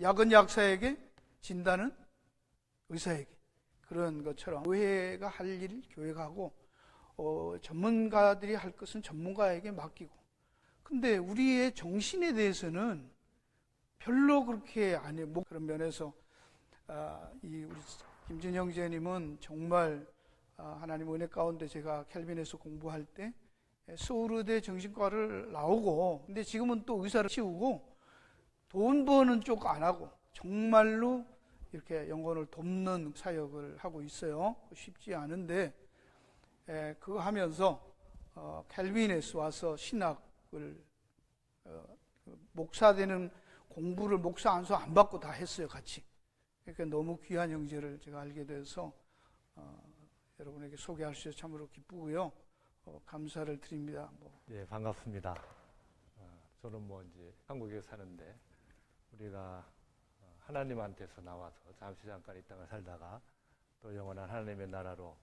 약은 약사에게, 진단은 의사에게. 그런 것처럼 교회가 할 일 교회가 하고 전문가들이 할 것은 전문가에게 맡기고. 근데 우리의 정신에 대해서는 별로 그렇게 안 해요. 그런 면에서 우리 김진영 지회님은 정말 하나님 은혜 가운데 제가 캘빈에서 공부할 때 소울의대 정신과를 나오고, 근데 지금은 또 의사를 치우고 돈 버는 쪽 안 하고 정말로 이렇게 영혼을 돕는 사역을 하고 있어요. 쉽지 않은데 그거 하면서 캘빈에서 와서 신학을 목사 되는 공부를 목사 안수 안 받고 다 했어요, 같이. 그러니까 너무 귀한 형제를 제가 알게 돼서 여러분에게 소개할 수 있어서 참으로 기쁘고요. 감사를 드립니다. 예, 반갑습니다. 저는 이제 한국에 사는데 우리가 하나님한테서 나와서 잠깐 이 땅을 살다가 또 영원한 하나님의 나라로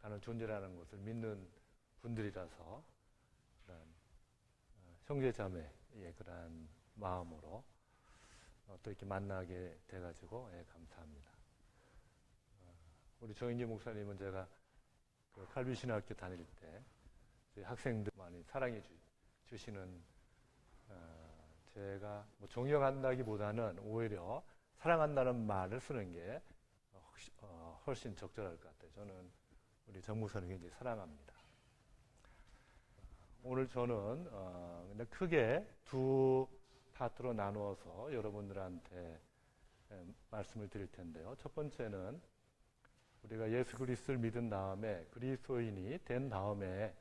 가는 존재라는 것을 믿는 분들이라서 그런 형제자매의 그런 마음으로 또 이렇게 만나게 돼가지고 감사합니다. 우리 정인기 목사님은 제가 그 칼빈 신학교 다닐 때 저희 학생들 많이 사랑해 주시는, 제가 존경한다기보다는 오히려 사랑한다는 말을 쓰는 게 훨씬 적절할 것 같아요. 저는 우리 정 목사님 굉장히 사랑합니다. 오늘 저는 근데 크게 두 파트로 나누어서 여러분들한테 말씀을 드릴 텐데요. 첫 번째는 우리가 예수 그리스도를 믿은 다음에 그리스도인이 된 다음에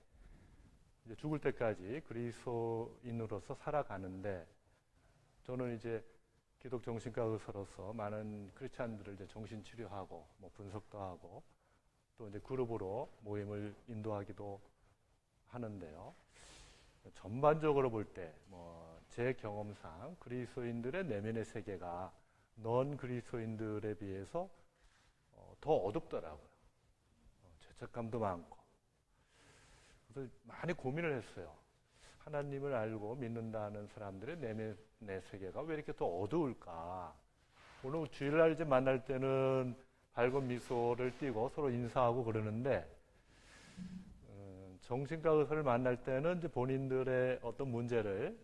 이제 죽을 때까지 그리스도인으로서 살아가는데, 저는 이제 기독 정신과 의사로서 많은 크리스찬들을 이제 정신 치료하고 분석도 하고 또 이제 그룹으로 모임을 인도하기도 하는데요. 전반적으로 볼 때 제 경험상 그리스도인들의 내면의 세계가 넌 그리스도인들에 비해서 더 어둡더라고요. 죄책감도 많고. 그래서 많이 고민을 했어요. 하나님을 알고 믿는다는 사람들의 내면의 세계가 왜 이렇게 더 어두울까? 오늘 주일날 이제 만날 때는 밝은 미소를 띠고 서로 인사하고 그러는데, 정신과 의사를 만날 때는 이제 본인들의 어떤 문제를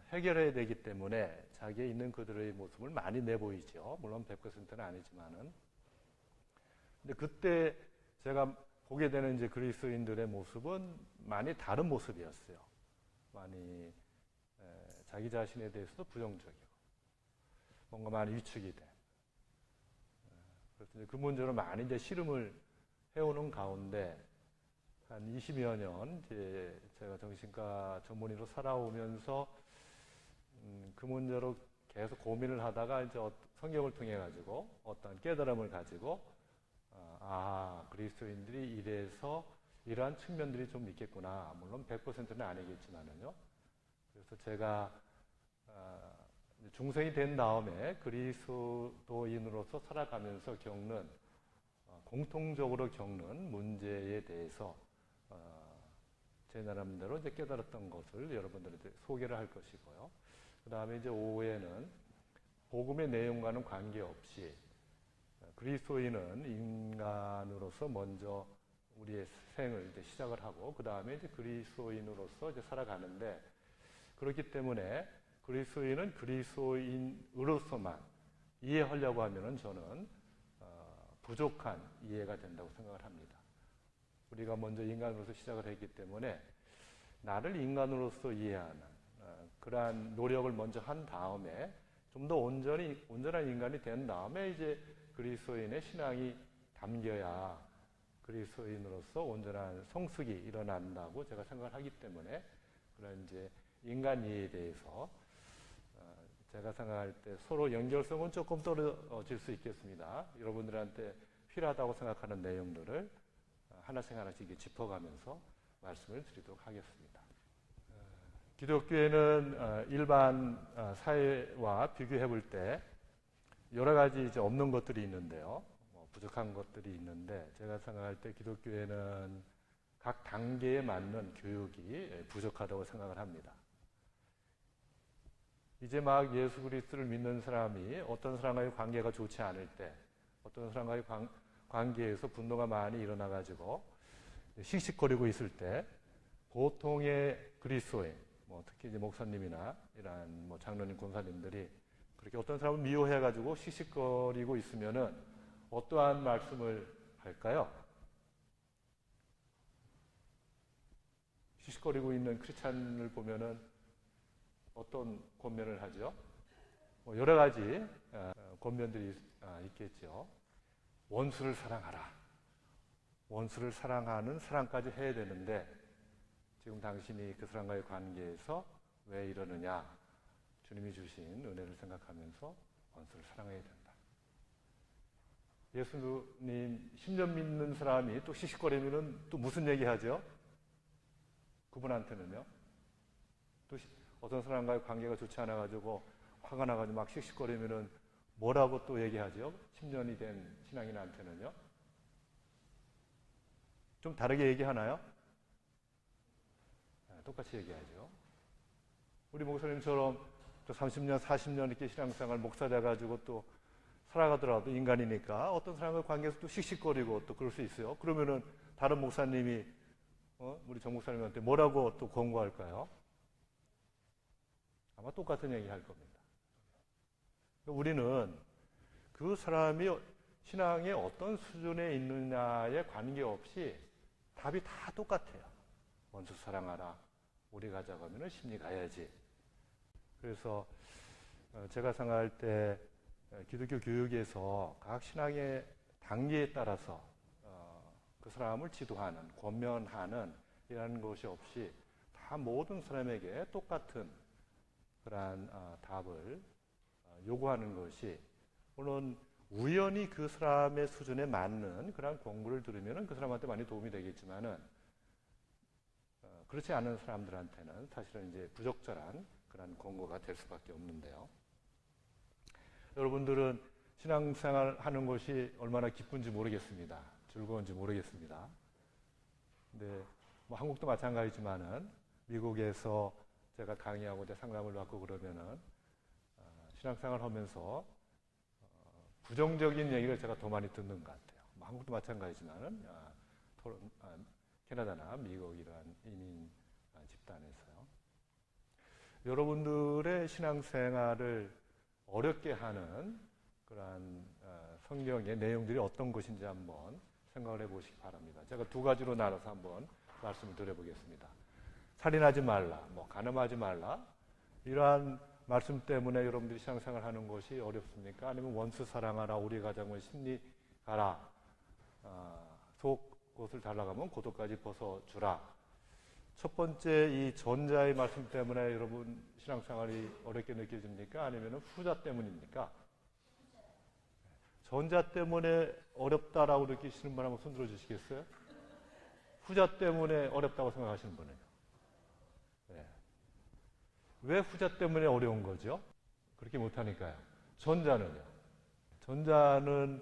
해결해야 되기 때문에 자기에 있는 그들의 모습을 많이 내보이죠. 물론 100%는 아니지만은. 근데 그때 제가 보게 되는 이제 그리스도인들의 모습은 많이 다른 모습이었어요. 많이 자기 자신에 대해서도 부정적이고 뭔가 많이 위축이 돼. 그래서 이제 그 문제로 많이 이제 씨름을 해오는 가운데 한 20여 년 이제 제가 정신과 전문의로 살아오면서 그 문제로 계속 고민을 하다가 이제 성경을 통해 가지고 어떤 깨달음을 가지고 그리스도인들이 이래서 이러한 측면들이 좀 있겠구나. 물론 100%는 아니겠지만은요. 그래서 제가 중생이 된 다음에 그리스도인으로서 살아가면서 겪는 공통적으로 겪는 문제에 대해서 제 나름대로 이제 깨달았던 것을 여러분들한테 소개를 할 것이고요. 그 다음에 이제 오후에는 복음의 내용과는 관계없이 그리스도인은 인간으로서 먼저 우리의 생을 이제 시작을 하고 그 다음에 이제 그리스도인으로서 이제 살아가는데, 그렇기 때문에 그리스도인은 그리스도인으로서만 이해하려고 하면은 저는 부족한 이해가 된다고 생각을 합니다. 우리가 먼저 인간으로서 시작을 했기 때문에 나를 인간으로서 이해하는 그러한 노력을 먼저 한 다음에 좀 더 온전한 인간이 된 다음에 이제 그리스도인의 신앙이 담겨야 그리스도인으로서 온전한 성숙이 일어난다고 제가 생각을 하기 때문에 그런 이제 인간 이해에 대해서 제가 생각할 때 서로 연결성은 조금 떨어질 수 있겠습니다. 여러분들한테 필요하다고 생각하는 내용들을 하나씩 짚어가면서 말씀을 드리도록 하겠습니다. 기독교에는 일반 사회와 비교해 볼 때 여러 가지 이제 없는 것들이 있는데요. 부족한 것들이 있는데, 제가 생각할 때 기독교에는 각 단계에 맞는 교육이 부족하다고 생각을 합니다. 이제 막 예수 그리스도를 믿는 사람이 어떤 사람과의 관계가 좋지 않을 때, 어떤 사람과의 관계에서 분노가 많이 일어나가지고 씩씩거리고 있을 때, 보통의 그리스도인, 특히 이제 목사님이나 이런 장로님, 권사님들이 그렇게 어떤 사람을 미워해가지고 씩씩거리고 있으면은 어떠한 말씀을 할까요? 씩씩거리고 있는 크리스찬을 보면은 어떤 권면을 하죠? 여러 가지 권면들이 있겠죠. 원수를 사랑하라. 원수를 사랑하는 사랑까지 해야 되는데 지금 당신이 그 사람과의 관계에서 왜 이러느냐? 주님이 주신 은혜를 생각하면서 원수를 사랑해야 된다. 예수님 10년 믿는 사람이 또 씩씩거리면은 또 무슨 얘기하죠? 그분한테는요. 또 어떤 사람과의 관계가 좋지 않아가지고 화가 나가지고 막 씩씩거리면은 뭐라고 또 얘기하죠? 10년이 된 신앙인한테는요. 좀 다르게 얘기하나요? 똑같이 얘기하죠. 우리 목사님처럼 또 30년, 40년 이렇게 신앙생활 목사 돼가지고 또 살아가더라도 인간이니까 어떤 사람과 관계에서 또 씩씩거리고 또 그럴 수 있어요. 그러면은 다른 목사님이 우리 정 목사님한테 뭐라고 또 권고할까요? 아마 똑같은 얘기 할 겁니다. 우리는 그 사람이 신앙의 어떤 수준에 있느냐에 관계없이 답이 다 똑같아요. 원수 사랑하라. 우리 가자고 하면은 심리 가야지. 그래서 제가 생각할 때 기독교 교육에서 각 신앙의 단계에 따라서 그 사람을 지도하는, 권면하는 이라는 것이 없이 다 모든 사람에게 똑같은 그러한 답을 요구하는 것이, 물론 우연히 그 사람의 수준에 맞는 그런 공부를 들으면 그 사람한테 많이 도움이 되겠지만은 그렇지 않은 사람들한테는 사실은 이제 부적절한 그런 권고가 될 수밖에 없는데요. 여러분들은 신앙생활 하는 것이 얼마나 기쁜지 모르겠습니다. 즐거운지 모르겠습니다. 근데 한국도 마찬가지지만은 미국에서 제가 강의하고 상담을 받고 그러면은 신앙생활 하면서 부정적인 얘기를 제가 더 많이 듣는 것 같아요. 한국도 마찬가지지만은 캐나다나 미국 이러한 이민 집단에서요. 여러분들의 신앙생활을 어렵게 하는 그러한 성경의 내용들이 어떤 것인지 한번 생각을 해보시기 바랍니다. 제가 두 가지로 나눠서 한번 말씀을 드려보겠습니다. 살인하지 말라, 간음하지 말라, 이러한 말씀 때문에 여러분들이 신앙생활 하는 것이 어렵습니까? 아니면 원수 사랑하라, 우리 가정을 심리 가라, 속옷을 달라가면 겉옷까지 벗어주라. 첫 번째 이 전자의 말씀 때문에 여러분 신앙생활이 어렵게 느껴집니까? 아니면 후자 때문입니까? 전자 때문에 어렵다라고 느끼시는 분 한번 손 들어주시겠어요? 후자 때문에 어렵다고 생각하시는 분은요? 네. 왜 후자 때문에 어려운 거죠? 그렇게 못하니까요. 전자는요? 전자는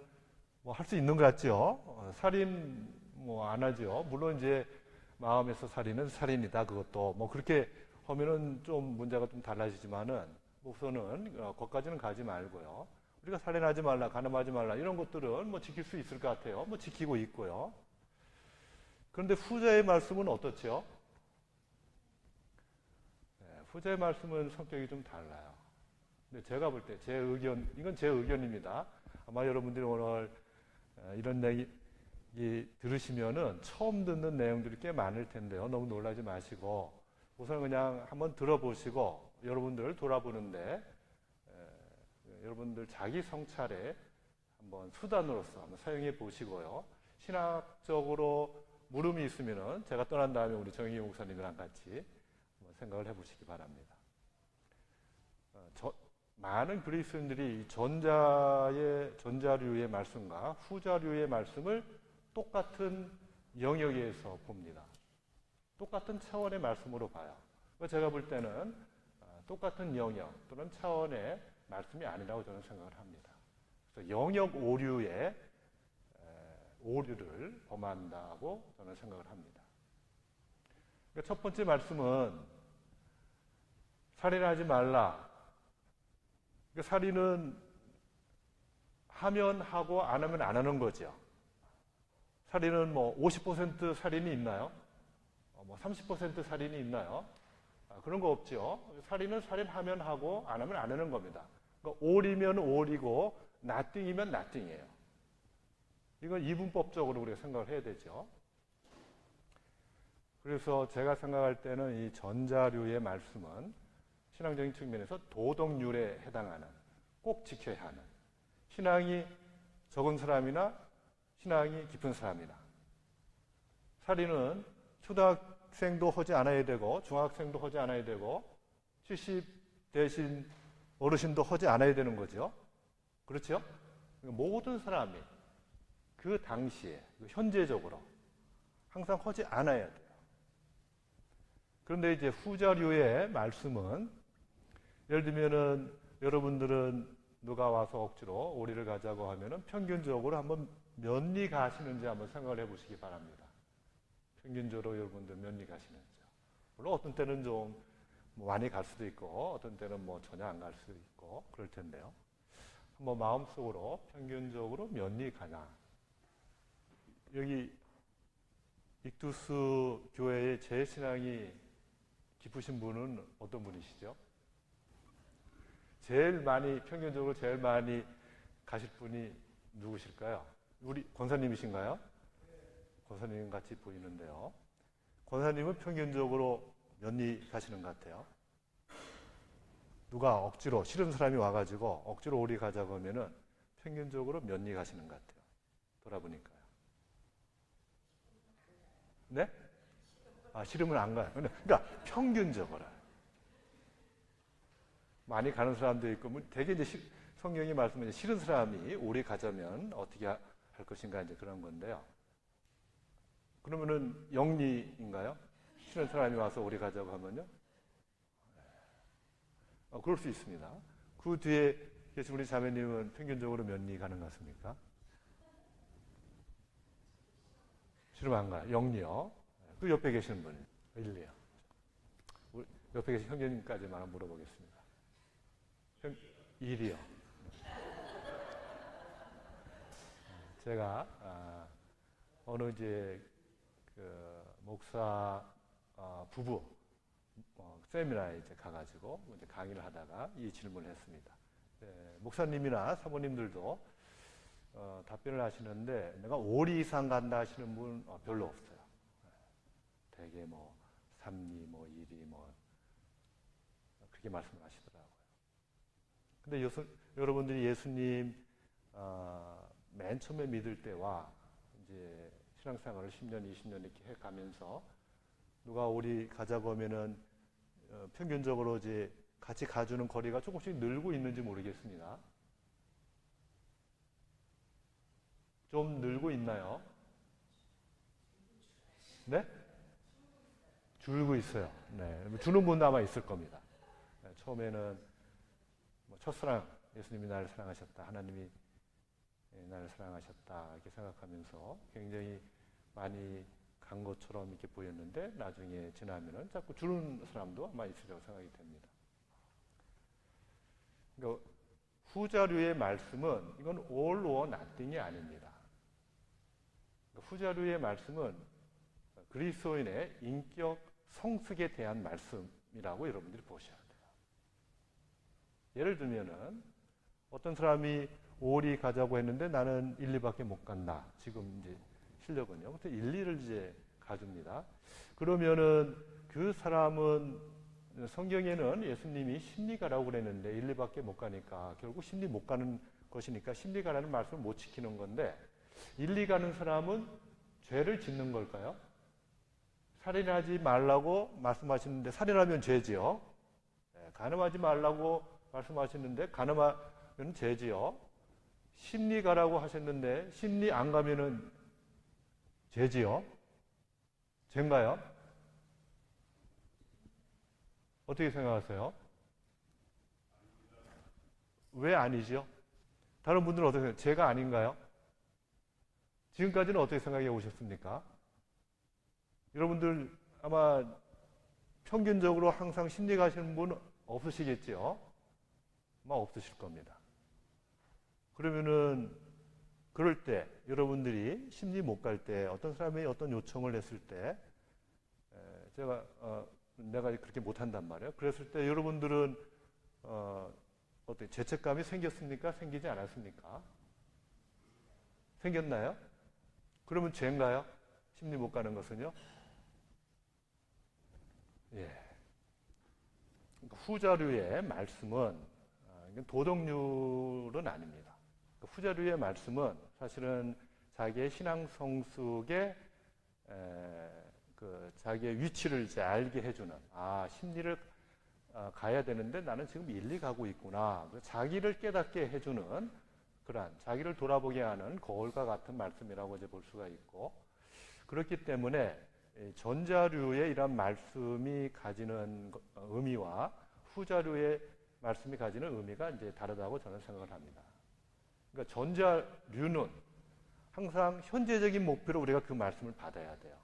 할 수 있는 것 같죠? 살인 안 하죠. 물론 이제 마음에서 살인은 살인이다. 그것도 그렇게 하면은 좀 문제가 좀 달라지지만은 우선은 거기까지는 가지 말고요. 우리가 살인하지 말라, 간음하지 말라 이런 것들은 지킬 수 있을 것 같아요. 지키고 있고요. 그런데 후자의 말씀은 어떻죠? 네, 후자의 말씀은 성격이 좀 달라요. 근데 제가 볼 때 제 의견, 이건 제 의견입니다. 아마 여러분들이 오늘 이런 얘기 들으시면은 처음 듣는 내용들이 꽤 많을 텐데요. 너무 놀라지 마시고 우선 그냥 한번 들어보시고 여러분들을 돌아보는데 여러분들 자기 성찰에 한번 수단으로서 한번 사용해 보시고요. 신학적으로 물음이 있으면은 제가 떠난 다음에 우리 정희 목사님이랑 같이 한번 생각을 해보시기 바랍니다. 많은 그리스도인들이 전자류의 말씀과 후자류의 말씀을 똑같은 영역에서 봅니다. 똑같은 차원의 말씀으로 봐요. 제가 볼 때는 똑같은 영역 또는 차원의 말씀이 아니라고 저는 생각을 합니다. 그래서 영역 오류의 오류를 범한다고 저는 생각을 합니다. 그러니까 첫 번째 말씀은 살인하지 말라. 그러니까 살인은 하면 하고 안 하면 안 하는 거죠. 살인은 뭐 50% 살인이 있나요? 뭐 30% 살인이 있나요? 그런 거 없죠. 살인은 살인하면 하고 안 하면 안 하는 겁니다. 그러니까 all이면 all이고 nothing이면 nothing이에요. 이건 이분법적으로 우리가 생각을 해야 되죠. 그래서 제가 생각할 때는 이 전자류의 말씀은 신앙적인 측면에서 도덕률에 해당하는, 꼭 지켜야 하는, 신앙이 적은 사람이나 신앙이 깊은 사람이나, 살인은 초등학생도 하지 않아야 되고 중학생도 하지 않아야 되고 70 대신 어르신도 하지 않아야 되는 거죠. 그렇죠? 모든 사람이 그 당시에 현재적으로 항상 하지 않아야 돼요. 그런데 이제 후자류의 말씀은, 예를 들면은 여러분들은 누가 와서 억지로 오리를 가자고 하면은 평균적으로 한번 몇 리 가시는지 한번 생각을 해보시기 바랍니다. 평균적으로 여러분들 몇 리 가시는지. 물론 어떤 때는 좀 많이 갈 수도 있고 어떤 때는 뭐 전혀 안 갈 수도 있고 그럴 텐데요. 한번 마음속으로 평균적으로 몇 리 가나. 여기 익두스 교회의 제 신앙이 깊으신 분은 어떤 분이시죠? 평균적으로 제일 많이 가실 분이 누구실까요? 우리 권사님이신가요? 권사님 같이 보이는데요. 권사님은 평균적으로 몇 리 가시는 것 같아요? 누가 억지로, 싫은 사람이 와가지고 억지로 오리 가자고 하면은 평균적으로 몇 리 가시는 것 같아요? 돌아보니까요. 네? 싫으면 안 가요. 그러니까 평균적으로. 많이 가는 사람도 있고, 되게 이제 성경이 말씀하신 싫은 사람이 오리 가자면 어떻게 할 것인가 이제 그런 건데요. 그러면은 영리인가요? 싫은 사람이 와서 오리 가자고 하면요? 그럴 수 있습니다. 그 뒤에 계신 우리 자매님은 평균적으로 몇 리 가는 것 같습니까? 싫으면 안 가요. 영리요. 그 옆에 계시는 분은 1, 2요. 옆에 계신 형제님까지만 물어보겠습니다. 1이요. 제가 어느 이제 그 목사 부부 세미나에 이제 가가지고 이제 강의를 하다가 이 질문을 했습니다. 목사님이나 사모님들도 답변을 하시는데 내가 5리 이상 간다 하시는 분 별로 없어요. 되게 뭐 3리, 뭐 2리, 뭐 그렇게 말씀을 하시더라고요. 근데 여러분들이 예수님 맨 처음에 믿을 때와 이제 신앙생활을 10년, 20년 이렇게 해가면서 누가 우리 가자고 하면은 평균적으로 이제 같이 가주는 거리가 조금씩 늘고 있는지 모르겠습니다. 좀 늘고 있나요? 네? 줄고 있어요. 네. 주는 분도 아마 있을 겁니다. 네, 처음에는 첫사랑, 예수님이 나를 사랑하셨다. 하나님이 나를 사랑하셨다. 이렇게 생각하면서 굉장히 많이 간 것처럼 이렇게 보였는데 나중에 지나면은 자꾸 주는 사람도 아마 있으리라고 생각이 됩니다. 그러니까 후자류의 말씀은 이건 all or nothing이 아닙니다. 그러니까 후자류의 말씀은 그리스도인의 인격 성숙에 대한 말씀이라고 여러분들이 보셔야 돼요. 예를 들면은 어떤 사람이 5리 가자고 했는데 나는 1, 2밖에 못 간다. 지금 이제 실력은요. 근데 1, 2를 이제 가줍니다. 그러면은 그 사람은 성경에는 예수님이 심리가라고 그랬는데 1, 2밖에 못 가니까 결국 심리 못 가는 것이니까 심리가라는 말씀을 못 지키는 건데 1, 2 가는 사람은 죄를 짓는 걸까요? 살인하지 말라고 말씀하시는데 살인하면 죄지요. 간음하지 말라고 말씀하시는데 간음하면 죄지요. 심리 가라고 하셨는데 심리 안 가면은 죄지요. 죄인가요? 어떻게 생각하세요? 왜 아니죠? 다른 분들은 어떻게 생각해요? 죄가 아닌가요? 지금까지는 어떻게 생각해 오셨습니까? 여러분들 아마 평균적으로 항상 심리 가시는 분 없으시겠죠? 막 없으실 겁니다. 그러면은 그럴 때 여러분들이 심리 못 갈 때 어떤 사람이 어떤 요청을 했을 때 제가 내가 그렇게 못한단 말이에요. 그랬을 때 여러분들은 어떻게 죄책감이 생겼습니까? 생기지 않았습니까? 생겼나요? 그러면 죄인가요? 심리 못 가는 것은요? 예. 후자류의 말씀은 이건 도덕률은 아닙니다. 후자류의 말씀은 사실은 자기의 신앙 성숙에 자기의 위치를 이제 알게 해주는, 심리를 가야 되는데 나는 지금 일리 가고 있구나. 자기를 깨닫게 해주는 그러한 자기를 돌아보게 하는 거울과 같은 말씀이라고 이제 볼 수가 있고, 그렇기 때문에 전자류의 이런 말씀이 가지는 의미와 후자류의 말씀이 가지는 의미가 이제 다르다고 저는 생각을 합니다. 그러니까 전자류는 항상 현재적인 목표로 우리가 그 말씀을 받아야 돼요.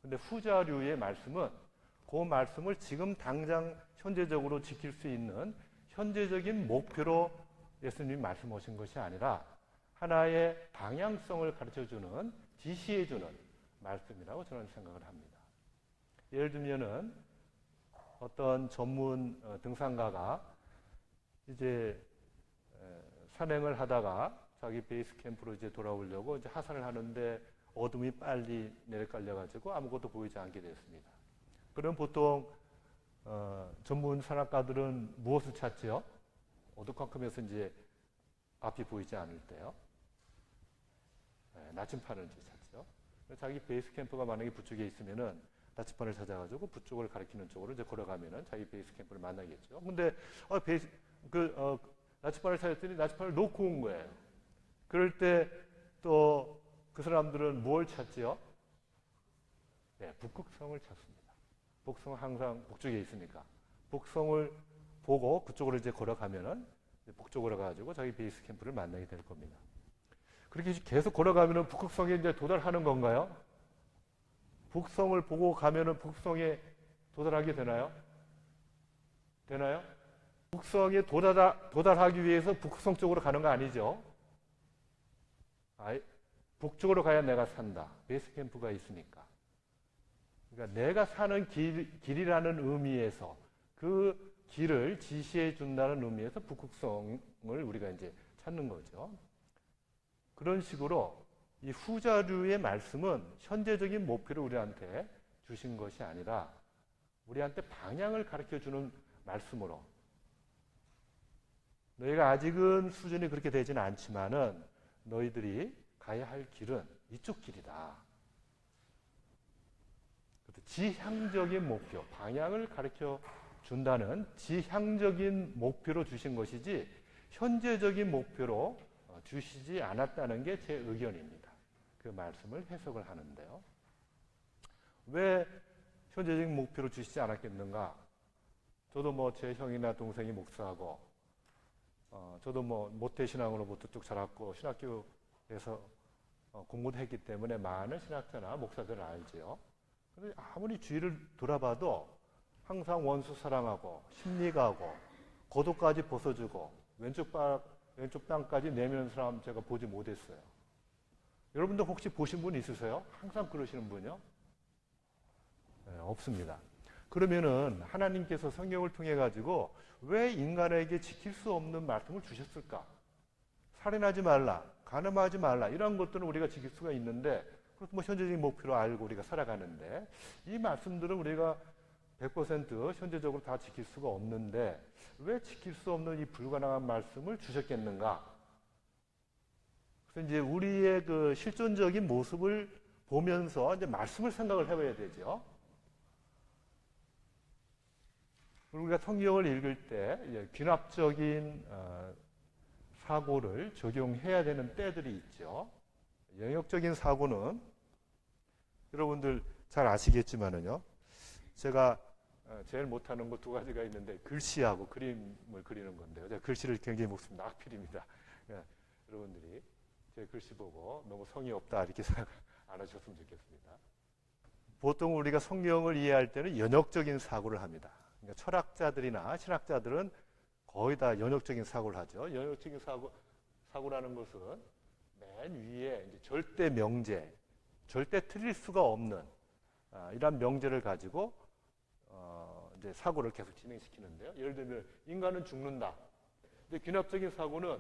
근데 후자류의 말씀은 그 말씀을 지금 당장 현재적으로 지킬 수 있는 현재적인 목표로 예수님이 말씀하신 것이 아니라 하나의 방향성을 가르쳐주는, 지시해주는 말씀이라고 저는 생각을 합니다. 예를 들면은 어떤 전문 등산가가 이제 산행을 하다가 자기 베이스 캠프로 이제 돌아오려고 이제 하산을 하는데 어둠이 빨리 내려깔려가지고 아무것도 보이지 않게 됐습니다. 그럼 보통 전문 산악가들은 무엇을 찾지요? 어두컴컴해서 이제 앞이 보이지 않을 때요. 나침판을 이제 찾죠. 자기 베이스 캠프가 만약에 북쪽에 있으면은 나침판을 찾아가지고 북쪽을 가리키는 쪽으로 이제 걸어가면은 자기 베이스 캠프를 만나겠죠. 근데 나침판을 찾았더니 나침판을 놓고 온 거예요. 그럴 때 또 그 사람들은 뭘 찾지요? 네, 북극성을 찾습니다. 북극성은 항상 북쪽에 있으니까 북성을 보고 그쪽으로 이제 걸어가면은 북쪽으로 가가지고 자기 베이스 캠프를 만나게 될 겁니다. 그렇게 계속 걸어가면은 북극성에 이제 도달하는 건가요? 북성을 보고 가면은 북성에 도달하게 되나요? 되나요? 북성에 도달하기 위해서 북성 쪽으로 가는 거 아니죠? 북쪽으로 가야 내가 산다. 베이스 캠프가 있으니까. 그러니까 내가 사는 길이라는 의미에서 그 길을 지시해 준다는 의미에서 북극성을 우리가 이제 찾는 거죠. 그런 식으로 이 후자류의 말씀은 현재적인 목표를 우리한테 주신 것이 아니라 우리한테 방향을 가르쳐 주는 말씀으로, 너희가 아직은 수준이 그렇게 되지는 않지만은 너희들이 가야 할 길은 이쪽 길이다. 지향적인 목표, 방향을 가르쳐 준다는 지향적인 목표로 주신 것이지 현재적인 목표로 주시지 않았다는 게 제 의견입니다. 그 말씀을 해석을 하는데요. 왜 현재적인 목표로 주시지 않았겠는가? 저도 제 형이나 동생이 목사하고 저도 모태신앙으로부터 쭉 자랐고 신학교에서 공부도 했기 때문에 많은 신학자나 목사들을 알지요. 그런데 아무리 주위를 돌아봐도 항상 원수 사랑하고 심리가하고 고도까지 벗어주고 왼쪽 땅까지 내미는 사람 제가 보지 못했어요. 여러분도 혹시 보신 분 있으세요? 항상 그러시는 분이요? 네, 없습니다. 그러면은 하나님께서 성경을 통해 가지고 왜 인간에게 지킬 수 없는 말씀을 주셨을까? 살인하지 말라, 간음하지 말라, 이런 것들은 우리가 지킬 수가 있는데, 현재적인 목표로 알고 우리가 살아가는데, 이 말씀들은 우리가 100% 현재적으로 다 지킬 수가 없는데, 왜 지킬 수 없는 이 불가능한 말씀을 주셨겠는가? 그래서 이제 우리의 그 실존적인 모습을 보면서 이제 말씀을 생각을 해봐야 되죠. 우리가 성경을 읽을 때 귀납적인 사고를 적용해야 되는 때들이 있죠. 영역적인 사고는 여러분들 잘 아시겠지만은요. 제가 제일 못하는 거 두 가지가 있는데 글씨하고 그림을 그리는 건데요. 제가 글씨를 굉장히 못습니다. 악필입니다. 여러분들이 제 글씨 보고 너무 성의 없다 이렇게 생각 안 하셨으면 좋겠습니다. 보통 우리가 성경을 이해할 때는 연역적인 사고를 합니다. 그러니까 철학자들이나 신학자들은 거의 다 연역적인 사고를 하죠. 연역적인 사고라는 것은 맨 위에 이제 절대 명제, 절대 틀릴 수가 없는 이러한 명제를 가지고 이제 사고를 계속 진행시키는데요. 예를 들면 인간은 죽는다. 근데 귀납적인 사고는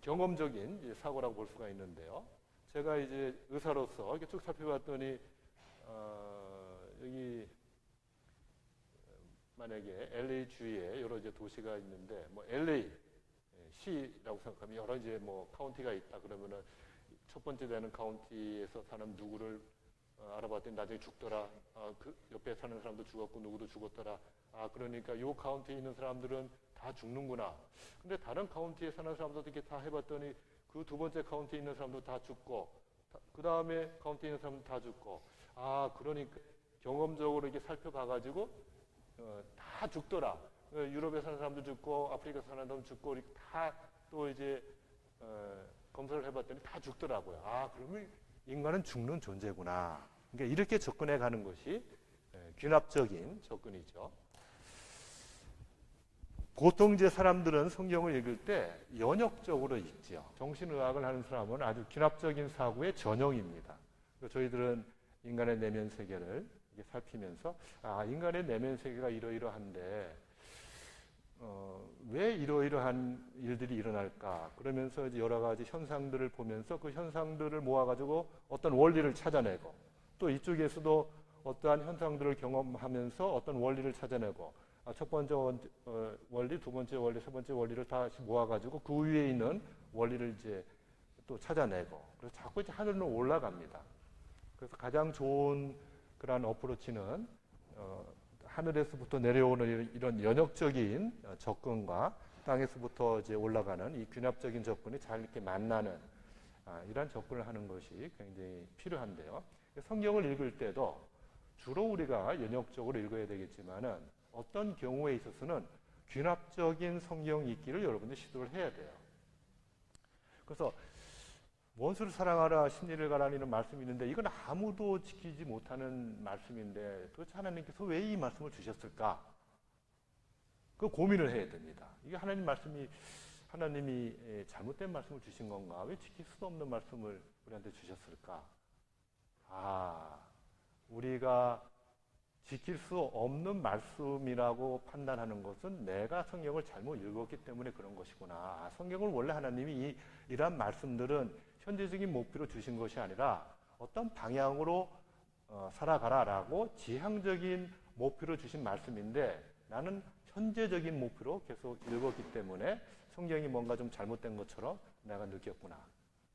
경험적인 이제 사고라고 볼 수가 있는데요. 제가 이제 의사로서 이렇게 쭉 살펴봤더니 여기 만약에 LA 주위에 여러 이제 도시가 있는데 뭐 LA 시라고 생각하면 여러 이제 뭐 카운티가 있다 그러면은 첫 번째 되는 카운티에서 사는 누구를 알아봤더니 나중에 죽더라. 그 옆에 사는 사람도 죽었고 누구도 죽었더라. 그러니까 요 카운티에 있는 사람들은 다 죽는구나. 근데 다른 카운티에 사는 사람들도 이렇게 다 해봤더니 그 두 번째 카운티에 있는 사람도 다 죽고 그 다음에 카운티에 있는 사람도 다 죽고 그러니까 경험적으로 이렇게 살펴봐가지고 다 죽더라. 유럽에 사는 사람도 죽고 아프리카 사는 사람도 죽고 다 또 이제 검사를 해봤더니 다 죽더라고요. 그러면 인간은 죽는 존재구나. 그러니까 이렇게 접근해 가는 것이 귀납적인 접근이죠. 보통 이제 사람들은 성경을 읽을 때 연역적으로 읽죠. 정신의학을 하는 사람은 아주 귀납적인 사고의 전형입니다. 저희들은 인간의 내면 세계를 살피면서 인간의 내면 세계가 이러이러한데 왜 이러이러한 일들이 일어날까? 그러면서 이제 여러 가지 현상들을 보면서 그 현상들을 모아가지고 어떤 원리를 찾아내고 또 이쪽에서도 어떠한 현상들을 경험하면서 어떤 원리를 찾아내고 첫 번째 원리, 두 번째 원리, 세 번째 원리를 다시 모아가지고 그 위에 있는 원리를 이제 또 찾아내고 그래서 자꾸 이제 하늘로 올라갑니다. 그래서 가장 좋은 그러한 어프로치는 하늘에서부터 내려오는 이런 연역적인 접근과 땅에서부터 이제 올라가는 이 귀납적인 접근이 잘 이렇게 만나는 이러한 접근을 하는 것이 굉장히 필요한데요. 성경을 읽을 때도 주로 우리가 연역적으로 읽어야 되겠지만은 어떤 경우에 있어서는 귀납적인 성경 읽기를 여러분들 시도를 해야 돼요. 그래서 원수를 사랑하라 심리를 가라는 말씀이 있는데 이건 아무도 지키지 못하는 말씀인데 도대체 하나님께서 왜 이 말씀을 주셨을까? 그 고민을 해야 됩니다. 이게 하나님이 잘못된 말씀을 주신 건가? 왜 지킬 수도 없는 말씀을 우리한테 주셨을까? 우리가 지킬 수 없는 말씀이라고 판단하는 것은 내가 성경을 잘못 읽었기 때문에 그런 것이구나. 성경을 원래 하나님이 이러한 말씀들은 현재적인 목표로 주신 것이 아니라 어떤 방향으로 살아가라라고 지향적인 목표로 주신 말씀인데 나는 현재적인 목표로 계속 읽었기 때문에 성경이 뭔가 좀 잘못된 것처럼 내가 느꼈구나.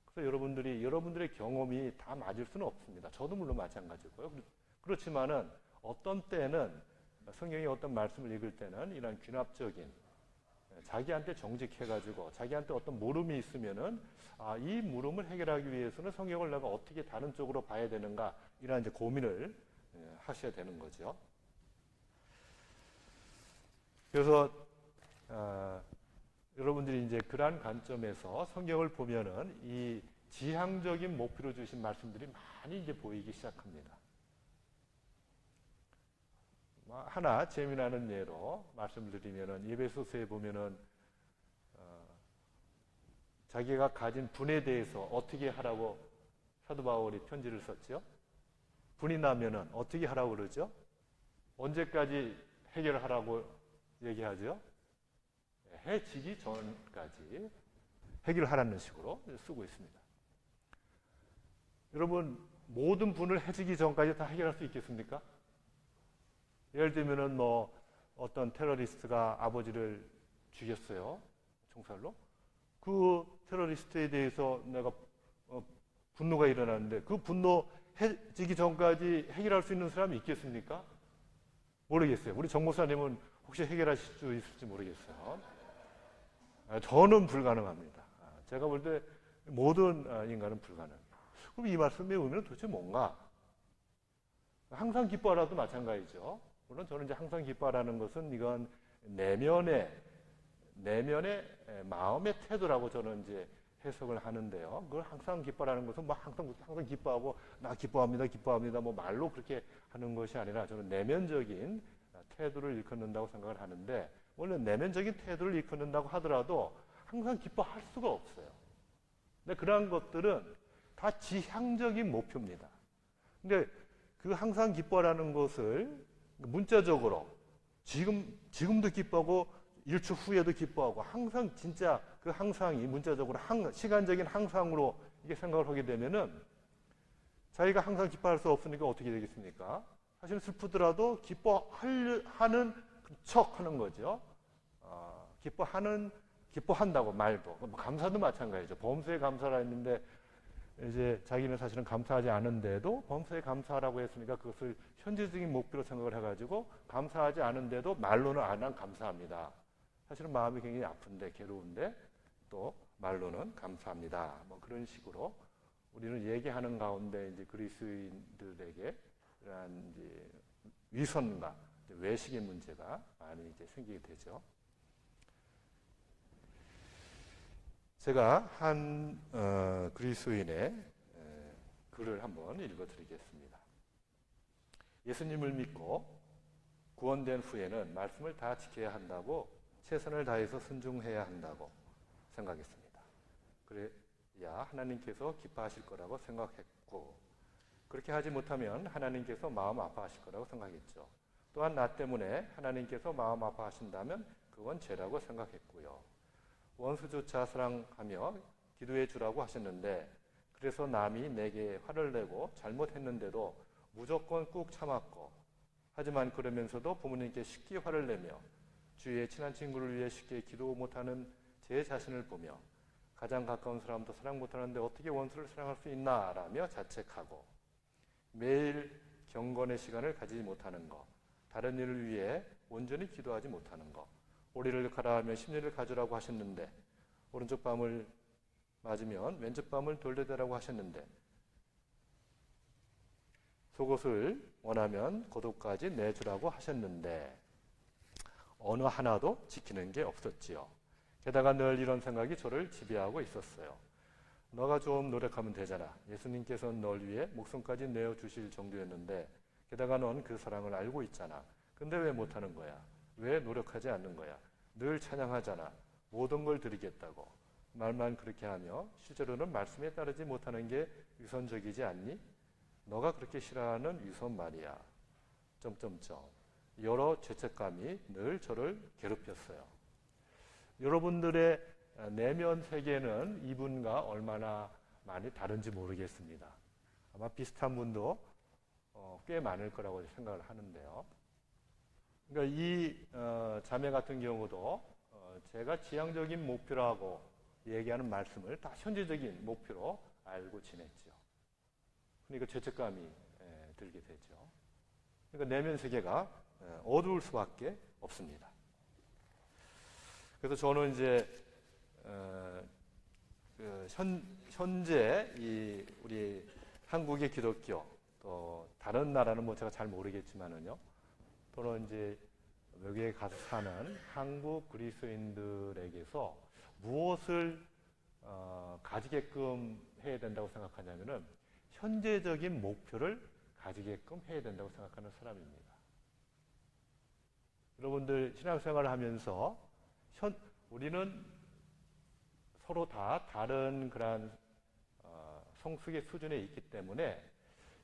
그래서 여러분들의 경험이 다 맞을 수는 없습니다. 저도 물론 마찬가지고요. 그렇지만은 어떤 때는 성경의 어떤 말씀을 읽을 때는 이런 귀납적인 자기한테 정직해가지고 자기한테 어떤 물음이 있으면은 이 물음을 해결하기 위해서는 성경을 내가 어떻게 다른 쪽으로 봐야 되는가 이런 이제 고민을 하셔야 되는 거죠. 그래서 여러분들이 이제 그러한 관점에서 성경을 보면은 이 지향적인 목표로 주신 말씀들이 많이 이제 보이기 시작합니다. 하나 재미나는 예로 말씀을 드리면은 에베소서에 보면은 자기가 가진 분에 대해서 어떻게 하라고 사도 바울이 편지를 썼죠? 분이 나면은 어떻게 하라고 그러죠? 언제까지 해결하라고 얘기하죠? 해지기 전까지 해결하라는 식으로 쓰고 있습니다. 여러분 모든 분을 해지기 전까지 다 해결할 수 있겠습니까? 예를 들면은 뭐 어떤 테러리스트가 아버지를 죽였어요. 총살로. 그 테러리스트에 대해서 내가 분노가 일어나는데 그 분노 해지기 전까지 해결할 수 있는 사람이 있겠습니까? 모르겠어요. 우리 정 목사님은 혹시 해결하실 수 있을지 모르겠어요. 저는 불가능합니다. 제가 볼 때 모든 인간은 불가능해요. 그럼 이 말씀의 의미는 도대체 뭔가? 항상 기뻐하라도 마찬가지죠. 물론 저는 이제 항상 기뻐하라는 것은 이건 내면의 마음의 태도라고 저는 이제 해석을 하는데요. 그걸 항상 기뻐하라는 것은 뭐 항상 기뻐하고 나 기뻐합니다 뭐 말로 그렇게 하는 것이 아니라 저는 내면적인 태도를 일컫는다고 생각을 하는데 물론 내면적인 태도를 이끌는다고 하더라도 항상 기뻐할 수가 없어요. 근데 그러한 것들은 다 지향적인 목표입니다. 근데 그 항상 기뻐라는 것을 문자적으로 지금도 기뻐하고 일주 후에도 기뻐하고 항상 진짜 그 항상이 문자적으로 시간적인 항상으로 이게 생각을 하게 되면은 자기가 항상 기뻐할 수 없으니까 어떻게 되겠습니까? 사실 슬프더라도 기뻐하는 척 하는 거죠. 기뻐한다고 말도. 감사도 마찬가지죠. 범사에 감사라 했는데 이제 자기는 사실은 감사하지 않은데도 범사에 감사라고 했으니까 그것을 현재적인 목표로 생각을 해가지고 감사하지 않은데도 말로는 안 한 감사합니다. 사실은 마음이 굉장히 아픈데 괴로운데 또 말로는 감사합니다. 뭐 그런 식으로 우리는 얘기하는 가운데 이제 그리스인들에게 이러한 이제 위선과 외식의 문제가 많이 이제 생기게 되죠. 제가 한 그리스도인의 글을 한번 읽어드리겠습니다. 예수님을 믿고 구원된 후에는 말씀을 다 지켜야 한다고 최선을 다해서 순종해야 한다고 생각했습니다. 그래야 하나님께서 기뻐하실 거라고 생각했고 그렇게 하지 못하면 하나님께서 마음 아파하실 거라고 생각했죠. 또한 나 때문에 하나님께서 마음 아파하신다면 그건 죄라고 생각했고요. 원수조차 사랑하며 기도해 주라고 하셨는데 그래서 남이 내게 화를 내고 잘못했는데도 무조건 꾹 참았고 하지만 그러면서도 부모님께 쉽게 화를 내며 주위의 친한 친구를 위해 쉽게 기도 못하는 제 자신을 보며 가장 가까운 사람도 사랑 못하는데 어떻게 원수를 사랑할 수 있나 라며 자책하고 매일 경건의 시간을 가지지 못하는 것, 다른 일을 위해 온전히 기도하지 못하는 것, 오리를 가라 하면 심리를 가져라고 하셨는데 오른쪽 뺨을 맞으면 왼쪽 뺨을 돌려대라고 하셨는데 속옷을 원하면 겉옷까지 내주라고 하셨는데 어느 하나도 지키는 게 없었지요. 게다가 늘 이런 생각이 저를 지배하고 있었어요. 너가 좀 노력하면 되잖아. 예수님께서는 널 위해 목숨까지 내어주실 정도였는데 게다가 넌 그 사랑을 알고 있잖아. 근데 왜 못하는 거야? 왜 노력하지 않는 거야? 늘 찬양하잖아. 모든 걸 드리겠다고. 말만 그렇게 하며 실제로는 말씀에 따르지 못하는 게 위선적이지 않니? 너가 그렇게 싫어하는 위선 말이야. 여러 죄책감이 늘 저를 괴롭혔어요. 여러분들의 내면 세계는 이분과 얼마나 많이 다른지 모르겠습니다. 아마 비슷한 분도 꽤 많을 거라고 생각을 하는데요. 그러니까 이 자매 같은 경우도 제가 지향적인 목표라고 얘기하는 말씀을 다 현재적인 목표로 알고 지냈죠. 그러니까 죄책감이 들게 되죠. 그러니까 내면 세계가 어두울 수밖에 없습니다. 그래서 저는 이제 현재 우리 한국의 기독교 또 다른 나라는 뭐 제가 잘 모르겠지만은요. 또는 이제 외국에 가서 사는 한국 그리스도인들에게서 무엇을 가지게끔 해야 된다고 생각하냐면은 현재적인 목표를 가지게끔 해야 된다고 생각하는 사람입니다. 여러분들 신앙생활을 하면서 우리는 서로 다 다른 그런 성숙의 수준에 있기 때문에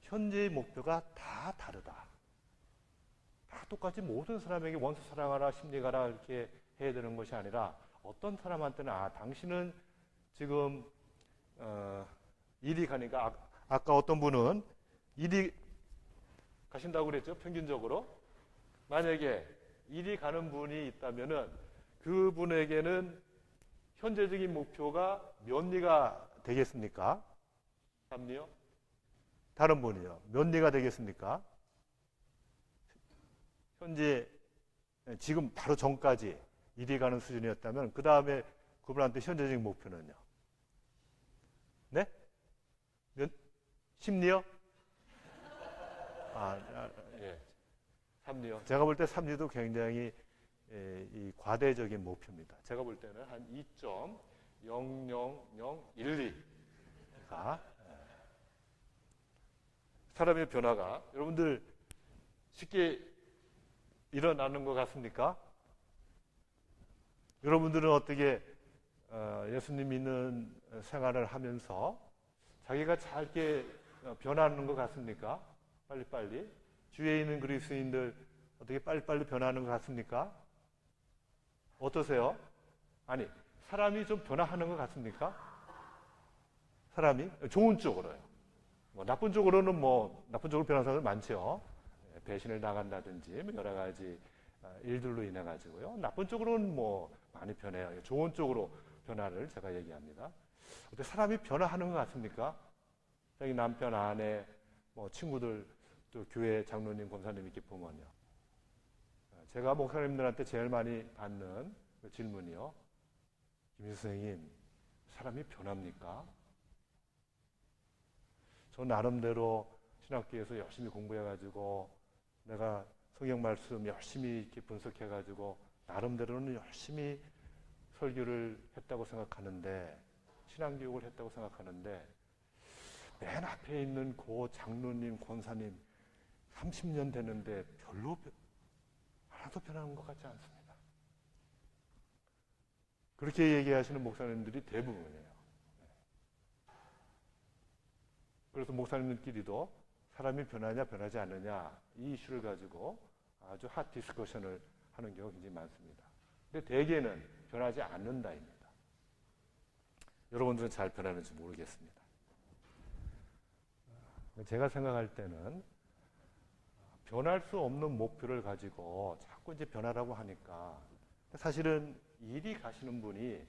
현재의 목표가 다 다르다. 다 똑같이 모든 사람에게 원수 사랑하라, 심리가라 이렇게 해야 되는 것이 아니라 어떤 사람한테는 당신은 지금 일이 가니까 아까 어떤 분은 일이 가신다고 그랬죠. 평균적으로. 만약에 일이 가는 분이 있다면은 그분에게는 현재적인 목표가 몇 리가 되겠습니까? 3리요? 다른 분이요. 몇 리가 되겠습니까? 현재 지금 바로 전까지 일이 가는 수준이었다면 그 다음에 그분한테 현재적인 목표는요? 네? 10리요? 예. 3리요. 제가 볼 때 3리도 굉장히 이 과대적인 목표입니다. 제가 볼 때는 한 2.00012가 사람의 변화가 여러분들 쉽게 일어나는 것 같습니까? 여러분들은 어떻게 예수님 믿는 생활을 하면서 자기가 잘게 변하는 것 같습니까? 빨리빨리. 주위에 있는 그리스도인들 어떻게 빨리빨리 변하는 것 같습니까? 어떠세요? 아니, 사람이 좀 변화하는 것 같습니까? 사람이? 좋은 쪽으로요. 나쁜 쪽으로는 나쁜 쪽으로 변하는 사람들 많죠. 배신을 당한다든지 여러 가지 일들로 인해 가지고요. 나쁜 쪽으로는 많이 변해요. 좋은 쪽으로 변화를 제가 얘기합니다. 어때 사람이 변화하는 것 같습니까? 자기 남편, 아내, 친구들, 또 교회 장로님, 권사님 이렇게 보면요. 제가 목사님들한테 제일 많이 받는 그 질문이요. 김 선생님, 사람이 변합니까? 저 나름대로 신학교에서 열심히 공부해가지고 내가 성경 말씀 열심히 이렇게 분석해가지고 나름대로는 열심히 설교를 했다고 생각하는데 신앙교육을 했다고 생각하는데 맨 앞에 있는 그 장로님, 권사님 30년 됐는데 별로 하나도 변하는 것 같지 않습니다. 그렇게 얘기하시는 목사님들이 대부분이에요. 그래서 목사님들끼리도 사람이 변하냐 변하지 않느냐 이 이슈를 가지고 아주 핫 디스커션을 하는 경우가 굉장히 많습니다. 근데 대개는 변하지 않는다입니다. 여러분들은 잘 변하는지 모르겠습니다. 제가 생각할 때는 변할 수 없는 목표를 가지고 자꾸 이제 변하라고 하니까 사실은 이리 가시는 분이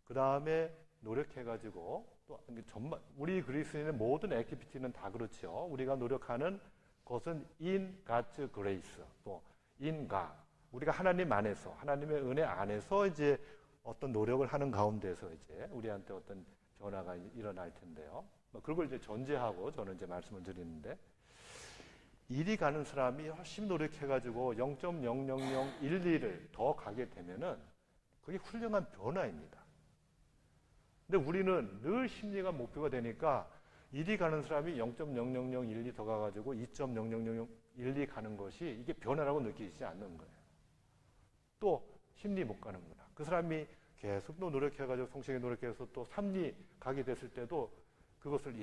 그 다음에 노력해가지고 또 전반 우리 그리스도인의 모든 액티비티는 다 그렇죠. 우리가 노력하는 것은 in God's grace, 또 in God. 우리가 하나님 안에서 하나님의 은혜 안에서 이제 어떤 노력을 하는 가운데서 이제 우리한테 어떤 변화가 일어날 텐데요. 그걸 이제 전제하고 저는 이제 말씀을 드리는데 이리 가는 사람이 열심히 노력해가지고 0.00012를 더 가게 되면은 그게 훌륭한 변화입니다. 근데 우리는 늘 심리가 목표가 되니까 이리 가는 사람이 0.00012 더 가가지고 2.00012 가는 것이 이게 변화라고 느끼지 않는 거예요. 또 심리 못 가는구나. 그 사람이 계속 또 노력해가지고 성실하게 노력해서 또 3리 가게 됐을 때도 그것을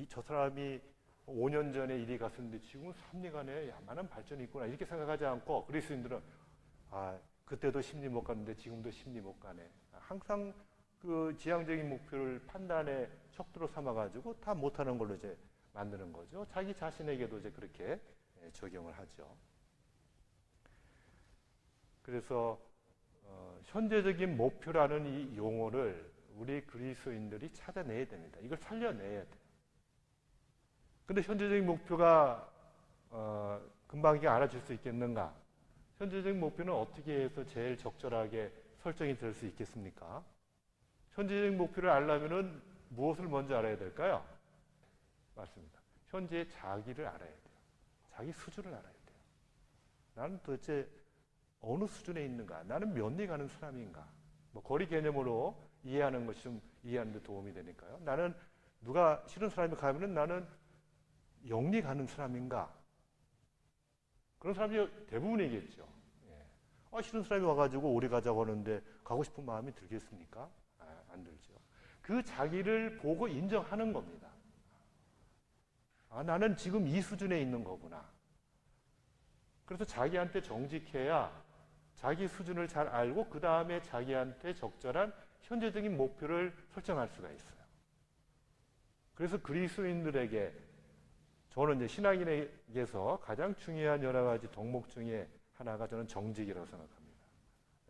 저 사람이 5년 전에 이리 갔었는데 지금은 3리 가네. 야만한 발전이 있구나. 이렇게 생각하지 않고 그리스도인들은 그때도 심리 못 갔는데 지금도 심리 못 가네. 항상 그 지향적인 목표를 판단의 척도로 삼아가지고 다 못하는 걸로 이제 만드는 거죠. 자기 자신에게도 이제 그렇게 적용을 하죠. 그래서 현재적인 목표라는 이 용어를 우리 그리스도인들이 찾아내야 됩니다. 이걸 살려내야 돼요. 근데 현재적인 목표가 금방 이게 알아질 수 있겠는가? 현재적인 목표는 어떻게 해서 제일 적절하게 설정이 될 수 있겠습니까? 현재적인 목표를 알려면은 무엇을 먼저 알아야 될까요? 맞습니다. 현재의 자기를 알아야 돼요. 자기 수준을 알아야 돼요. 나는 도대체 어느 수준에 있는가? 나는 몇 리 가는 사람인가? 거리 개념으로 이해하는 것이 좀 이해하는 데 도움이 되니까요. 나는 누가 싫은 사람이 가면은 나는 0리 가는 사람인가? 그런 사람이 대부분이겠죠. 싫은 사람이 와가지고 오래 가자고 하는데 가고 싶은 마음이 들겠습니까? 안 들죠. 그 자기를 보고 인정하는 겁니다. 나는 지금 이 수준에 있는 거구나. 그래서 자기한테 정직해야 자기 수준을 잘 알고 그 다음에 자기한테 적절한 현재적인 목표를 설정할 수가 있어요. 그래서 그리스도인들에게 저는 이제 신앙인에게서 가장 중요한 여러 가지 덕목 중에 하나가 저는 정직이라고 생각합니다.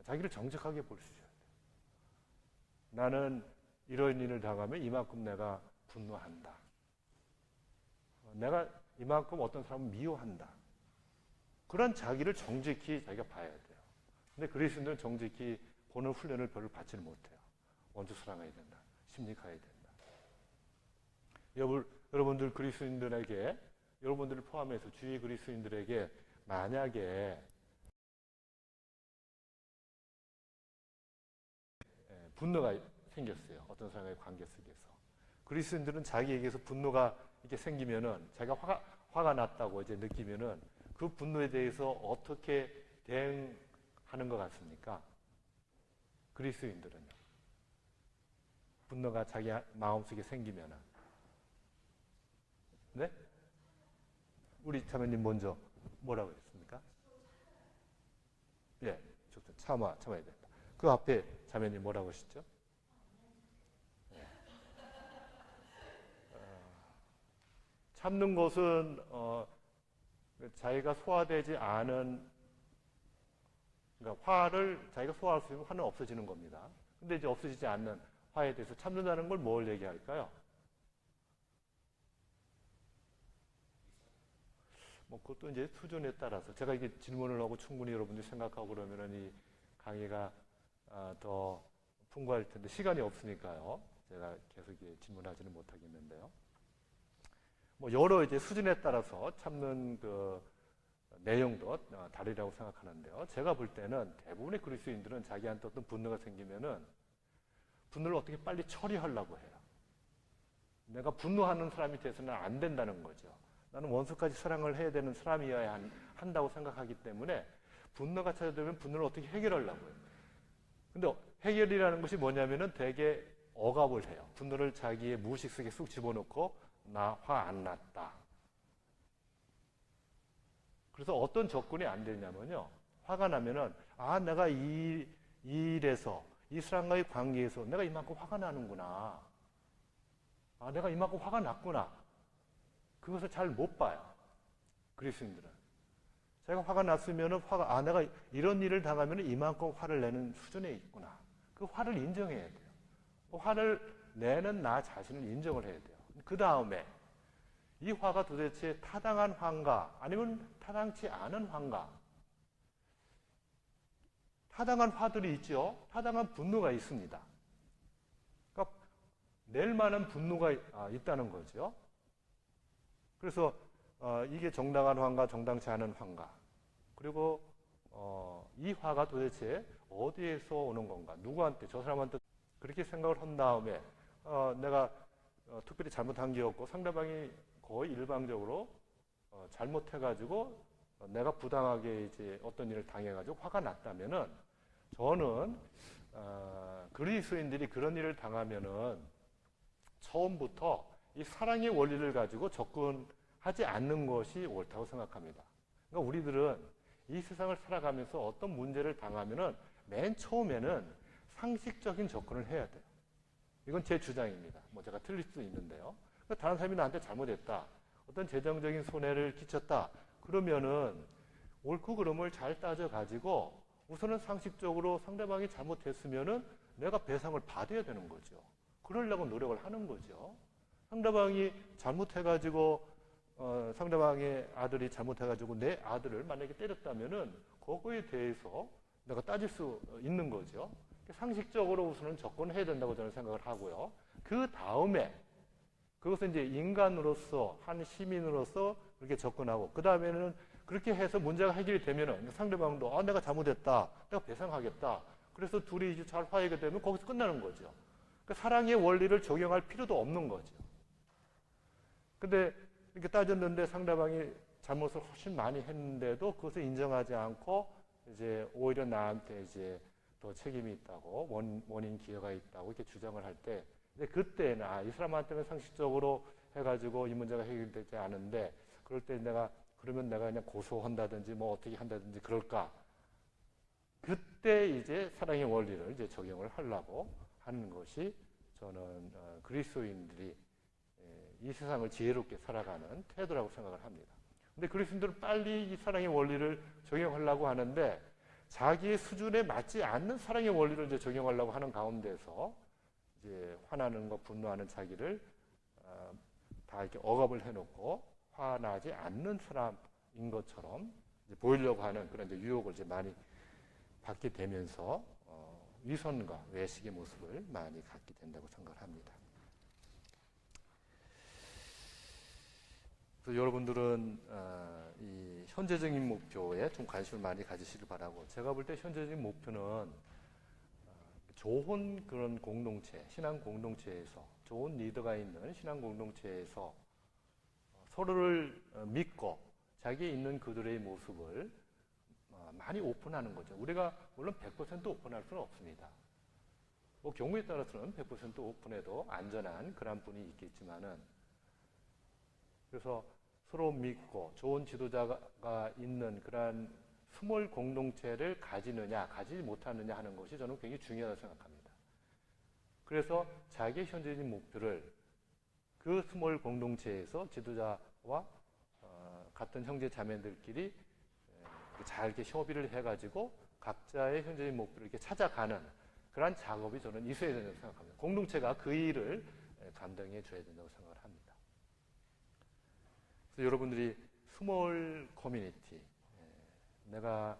자기를 정직하게 볼 수 있어야 돼요. 나는 이런 일을 당하면 이만큼 내가 분노한다. 내가 이만큼 어떤 사람을 미워한다. 그런 자기를 정직히 자기가 봐야 돼요. 근데 그리스도인들은 정직히 보는 훈련을 별로 받지는 못해요. 먼저 사랑해야 된다. 심리가야 된다. 여러분들 그리스도인들에게 여러분들을 포함해서 주위 그리스도인들에게 만약에 분노가 생겼어요. 어떤 사람의 관계 속에서. 그리스도인들은 자기에게서 분노가 이렇게 생기면은 자기가 화가 났다고 이제 느끼면은 그 분노에 대해서 어떻게 대응하는 것 같습니까? 그리스도인들은요. 분노가 자기 마음속에 생기면은. 네? 우리 자매님 먼저 뭐라고 했습니까? 예, 참아야 된다. 그 앞에 자매님 뭐라고 하셨죠? 예. 참는 것은 자기가 소화되지 않은, 그러니까 화를 자기가 소화할 수 있는 화는 없어지는 겁니다. 근데 이제 없어지지 않는 화에 대해서 참는다는 걸 뭘 얘기할까요? 뭐 그것도 이제 수준에 따라서 제가 이게 질문을 하고 충분히 여러분들이 생각하고 그러면은 이 강의가 더 풍부할 텐데 시간이 없으니까요. 제가 계속 질문하지는 못하겠는데요. 뭐 여러 이제 수준에 따라서 참는 그 내용도 다르다고 생각하는데요. 제가 볼 때는 대부분의 그리스도인들은 자기한테 어떤 분노가 생기면은 분노를 어떻게 빨리 처리하려고 해요. 내가 분노하는 사람이 돼서는 안 된다는 거죠. 나는 원수까지 사랑을 해야 되는 사람이어야 한다고 생각하기 때문에 분노가 찾아들면 분노를 어떻게 해결하려고 해요. 근데 해결이라는 것이 뭐냐면은 되게 억압을 해요. 분노를 자기의 무의식 속에 쑥 집어넣고 나 화 안 났다. 그래서 어떤 접근이 안 되냐면요. 화가 나면은 내가 이 일에서 이 사람과의 관계에서 내가 이만큼 화가 나는구나. 내가 이만큼 화가 났구나. 그것을 잘 못 봐요. 그리스도인들은. 제가 화가 났으면 내가 이런 일을 당하면 이만큼 화를 내는 수준에 있구나. 그 화를 인정해야 돼요. 그 화를 내는 나 자신을 인정을 해야 돼요. 그 다음에 이 화가 도대체 타당한 화인가 아니면 타당치 않은 화인가. 타당한 화들이 있죠. 타당한 분노가 있습니다. 그러니까 낼 만한 분노가 있다는 거죠. 그래서 이게 정당한 화인가 정당치 않은 화인가. 그리고 이 화가 도대체 어디에서 오는 건가. 누구한테 저 사람한테 그렇게 생각을 한 다음에 내가 특별히 잘못한 게 없고 상대방이 거의 일방적으로 잘못해가지고 내가 부당하게 이제 어떤 일을 당해가지고 화가 났다면은 저는 그리스도인들이 그런 일을 당하면은 처음부터 이 사랑의 원리를 가지고 접근하지 않는 것이 옳다고 생각합니다. 그러니까 우리들은 이 세상을 살아가면서 어떤 문제를 당하면은 맨 처음에는 상식적인 접근을 해야 돼요. 이건 제 주장입니다. 뭐 제가 틀릴 수도 있는데요. 그러니까 다른 사람이 나한테 잘못했다. 어떤 재정적인 손해를 끼쳤다. 그러면은 옳고 그름을 잘 따져가지고 우선은 상식적으로 상대방이 잘못했으면은 내가 배상을 받아야 되는 거죠. 그러려고 노력을 하는 거죠. 상대방이 잘못해가지고 상대방의 아들이 잘못해가지고 내 아들을 만약에 때렸다면은 그거에 대해서 내가 따질 수 있는 거죠. 상식적으로 우선은 접근해야 된다고 저는 생각을 하고요. 그 다음에 그것은 이제 인간으로서 한 시민으로서 그렇게 접근하고 그 다음에는 그렇게 해서 문제가 해결이 되면은 상대방도 내가 잘못했다, 내가 배상하겠다. 그래서 둘이 이제 잘 화해가 되면 거기서 끝나는 거죠. 그러니까 사랑의 원리를 적용할 필요도 없는 거죠. 근데 이렇게 따졌는데 상대방이 잘못을 훨씬 많이 했는데도 그것을 인정하지 않고 이제 오히려 나한테 이제 더 책임이 있다고 원인 기여가 있다고 이렇게 주장을 할 때, 근데 그때는 이 사람한테는 상식적으로 해가지고 이 문제가 해결되지 않은데 그럴 때 그러면 내가 그냥 고소한다든지 뭐 어떻게 한다든지 그럴까? 그때 이제 사랑의 원리를 이제 적용을 하려고 하는 것이 저는 그리스도인들이 이 세상을 지혜롭게 살아가는 태도라고 생각을 합니다. 근데 그리스도인들은 빨리 이 사랑의 원리를 적용하려고 하는데 자기의 수준에 맞지 않는 사랑의 원리를 이제 적용하려고 하는 가운데서 이제 화나는 것, 분노하는 자기를 다 이렇게 억압을 해놓고 화나지 않는 사람인 것처럼 이제 보이려고 하는 그런 이제 유혹을 이제 많이 받게 되면서 위선과 외식의 모습을 많이 갖게 된다고 생각을 합니다. 그래서 여러분들은 이 현재적인 목표에 좀 관심을 많이 가지시길 바라고, 제가 볼 때 현재적인 목표는 좋은 그런 공동체, 신앙 공동체에서 좋은 리더가 있는 신앙 공동체에서 서로를 믿고 자기에 있는 그들의 모습을 많이 오픈하는 거죠. 우리가 물론 100% 오픈할 수는 없습니다. 뭐 경우에 따라서는 100% 오픈해도 안전한 그런 분이 있겠지만은, 그래서 서로 믿고 좋은 지도자가 있는 그런 스몰 공동체를 가지느냐 가지지 못하느냐 하는 것이 저는 굉장히 중요하다고 생각합니다. 그래서 자기의 현재적인 목표를 그 스몰 공동체에서 지도자와 같은 형제 자매들끼리 잘 이렇게 협의를 해가지고 각자의 현재적인 목표를 이렇게 찾아가는 그런 작업이 저는 있어야 된다고 생각합니다. 공동체가 그 일을 감당해 줘야 된다고 생각을 합니다. 그래서 여러분들이 스몰 커뮤니티, 내가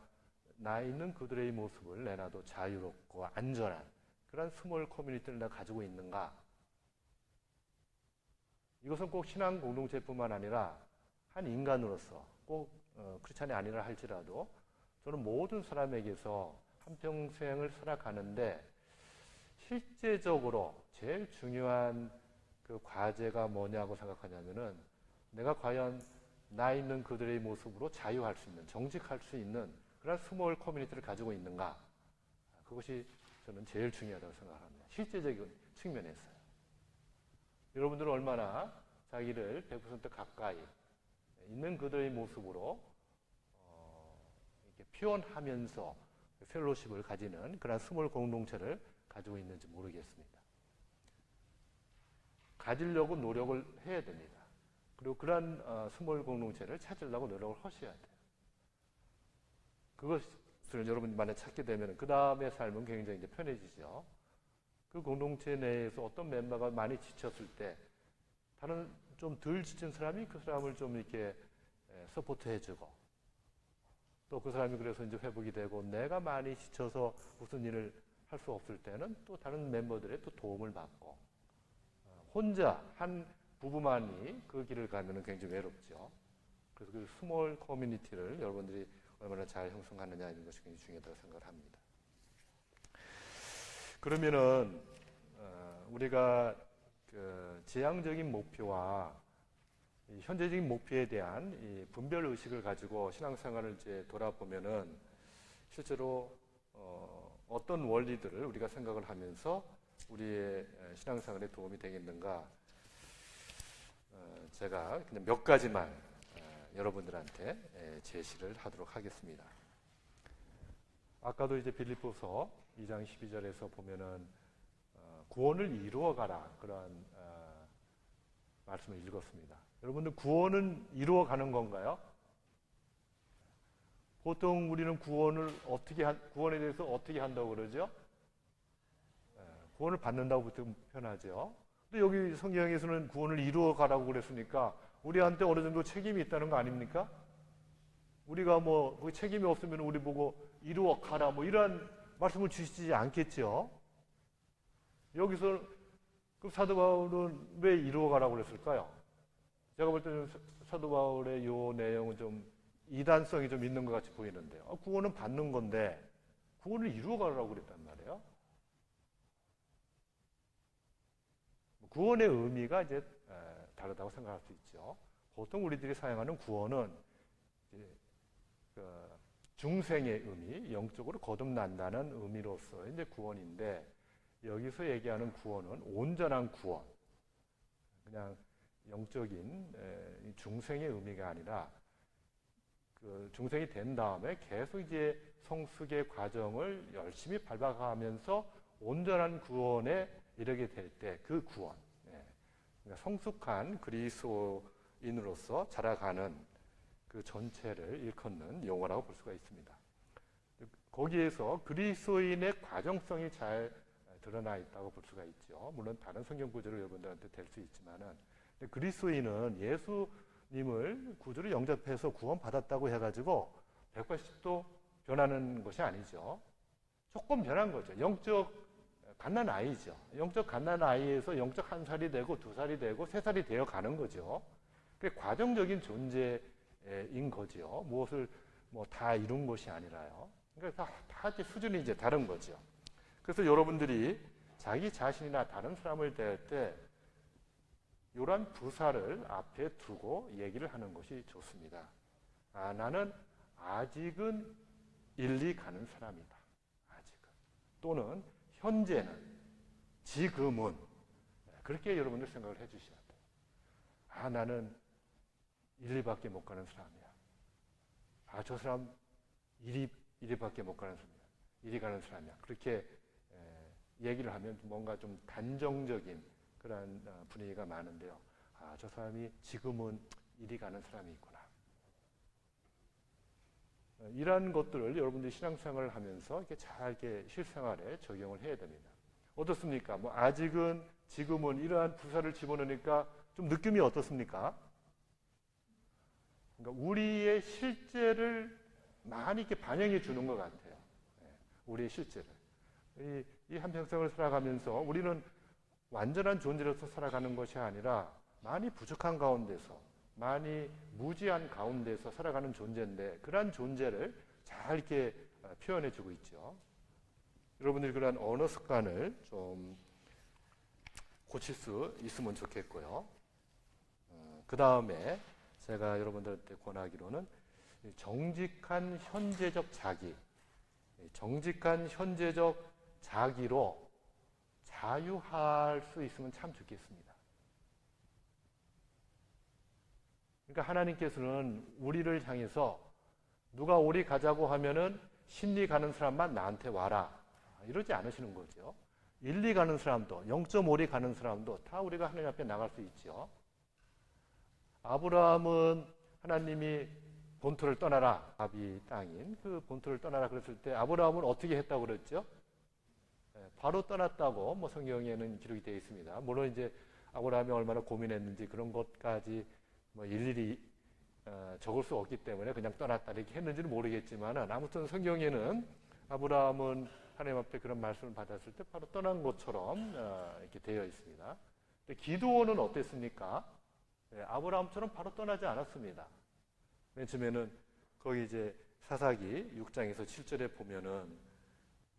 나 있는 그들의 모습을 내놔도 자유롭고 안전한 그런 스몰 커뮤니티를 내가 가지고 있는가? 이것은 꼭 신앙 공동체뿐만 아니라 한 인간으로서 꼭 크리스찬이 아니라 할지라도 저는 모든 사람에게서 한평생을 살아가는데 실제적으로 제일 중요한 그 과제가 뭐냐고 생각하냐면은, 내가 과연 나 있는 그들의 모습으로 자유할 수 있는, 정직할 수 있는 그런 스몰 커뮤니티를 가지고 있는가? 그것이 저는 제일 중요하다고 생각합니다. 실제적인 측면에서요. 여러분들은 얼마나 자기를 100% 가까이 있는 그들의 모습으로 이렇게 표현하면서 펠로십을 가지는 그런 스몰 공동체를 가지고 있는지 모르겠습니다. 가지려고 노력을 해야 됩니다. 그리고 그런 스몰 공동체를 찾으려고 노력을 하셔야 돼요. 그것을 여러분이 만약 찾게 되면 그 다음의 삶은 굉장히 이제 편해지죠. 그 공동체 내에서 어떤 멤버가 많이 지쳤을 때 다른 좀 덜 지친 사람이 그 사람을 좀 이렇게 서포트해주고, 또 그 사람이 그래서 이제 회복이 되고, 내가 많이 지쳐서 무슨 일을 할 수 없을 때는 또 다른 멤버들의 또 도움을 받고, 혼자 한 부부만이 그 길을 가면은 굉장히 외롭죠. 그래서 그 스몰 커뮤니티를 여러분들이 얼마나 잘 형성하느냐 이런 것이 굉장히 중요하다고 생각을 합니다. 그러면은 우리가 그 지향적인 목표와 이 현재적인 목표에 대한 이 분별 의식을 가지고 신앙생활을 이제 돌아보면은 실제로 어떤 원리들을 우리가 생각을 하면서 우리의 신앙생활에 도움이 되겠는가? 제가 그냥 몇 가지만 여러분들한테 제시를 하도록 하겠습니다. 아까도 이제 빌립보서 2장 12절에서 보면은 구원을 이루어가라 그런 말씀을 읽었습니다. 여러분들 구원은 이루어가는 건가요? 보통 우리는 구원에 대해서 어떻게 한다고 그러죠? 구원을 받는다고 보통 표현하죠. 근데 여기 성경에서는 구원을 이루어가라고 그랬으니까 우리한테 어느 정도 책임이 있다는 거 아닙니까? 우리가 뭐 그 책임이 없으면 우리 보고 이루어가라 뭐 이런 말씀을 주시지 않겠죠. 여기서 그 사도 바울은 왜 이루어가라고 그랬을까요? 제가 볼 때는 사도 바울의 이 내용은 좀 이단성이 좀 있는 것 같이 보이는데요. 구원은 받는 건데 구원을 이루어가라고 그랬단 말이에요. 구원의 의미가 이제 다르다고 생각할 수 있죠. 보통 우리들이 사용하는 구원은 그 중생의 의미, 영적으로 거듭난다는 의미로서 이제 구원인데, 여기서 얘기하는 구원은 온전한 구원, 그냥 영적인 중생의 의미가 아니라 그 중생이 된 다음에 계속 이제 성숙의 과정을 열심히 밟아가면서 온전한 구원에 이르게 될 때 그 구원, 그러니까 성숙한 그리스도인으로서 자라가는 그 전체를 일컫는 용어라고 볼 수가 있습니다. 거기에서 그리스도인의 과정성이 잘 드러나 있다고 볼 수가 있죠. 물론 다른 성경 구절을 여러분들한테 될 수 있지만은, 그리스도인은 예수님을 구주로 영접해서 구원받았다고 해가지고 180도 변하는 것이 아니죠. 조금 변한 거죠. 영적 갓난아이죠. 영적 갓난아이에서 영적 1살이 되고 2살이 되고 3살이 되어 가는 거죠. 그게 과정적인 존재인 거죠. 무엇을 뭐 다 이룬 것이 아니라요. 그러니까 다 수준이 이제 다른 거죠. 그래서 여러분들이 자기 자신이나 다른 사람을 대할 때 이러한 부사를 앞에 두고 얘기를 하는 것이 좋습니다. 나는 아직은 일리 가는 사람이다. 아직은. 또는 현재는 지금은 그렇게 여러분들 생각을 해주셔야 돼요. 아, 나는 1, 2밖에 못 가는 사람이야. 아, 저 사람 1위밖에 못 가는 사람이야. 1위 가는 사람이야. 그렇게 얘기를 하면 뭔가 좀 단정적인 그런 분위기가 많은데요. 아, 저 사람이 지금은 1위 가는 사람이 있구나. 이러한 것들을 여러분들이 신앙생활을 하면서 이렇게 잘 이렇게 실생활에 적용을 해야 됩니다. 어떻습니까? 뭐 아직은 지금은 이러한 부사를 집어넣으니까 좀 느낌이 어떻습니까? 그러니까 우리의 실제를 많이 이렇게 반영해 주는 것 같아요. 우리의 실제를. 이 한평생을 살아가면서 우리는 완전한 존재로서 살아가는 것이 아니라 많이 부족한 가운데서, 많이 무지한 가운데서 살아가는 존재인데 그러한 존재를 잘 이렇게 표현해 주고 있죠. 여러분들이 그러한 언어 습관을 좀 고칠 수 있으면 좋겠고요. 그 다음에 제가 여러분들한테 권하기로는 정직한 현재적 자기, 정직한 현재적 자기로 자유할 수 있으면 참 좋겠습니다. 그러니까 하나님께서는 우리를 향해서 누가 오리 가자고 하면은 심리 가는 사람만 나한테 와라, 이러지 않으시는 거죠. 1, 2 가는 사람도, 0.5리 가는 사람도 다 우리가 하나님 앞에 나갈 수 있죠. 아브라함은 하나님이 본토를 떠나라, 아비 땅인 그 본토를 떠나라 그랬을 때 아브라함은 어떻게 했다고 그랬죠? 바로 떠났다고 뭐 성경에는 기록이 되어 있습니다. 물론 이제 아브라함이 얼마나 고민했는지 그런 것까지 뭐 일일이 적을 수 없기 때문에 그냥 떠났다 이렇게 했는지는 모르겠지만, 아무튼 성경에는 아브라함은 하나님 앞에 그런 말씀을 받았을 때 바로 떠난 것처럼 이렇게 되어 있습니다. 근데 기드온은 어땠습니까? 아브라함처럼 바로 떠나지 않았습니다. 맨 처음에는 거기 이제 사사기 6장에서 7절에 보면은,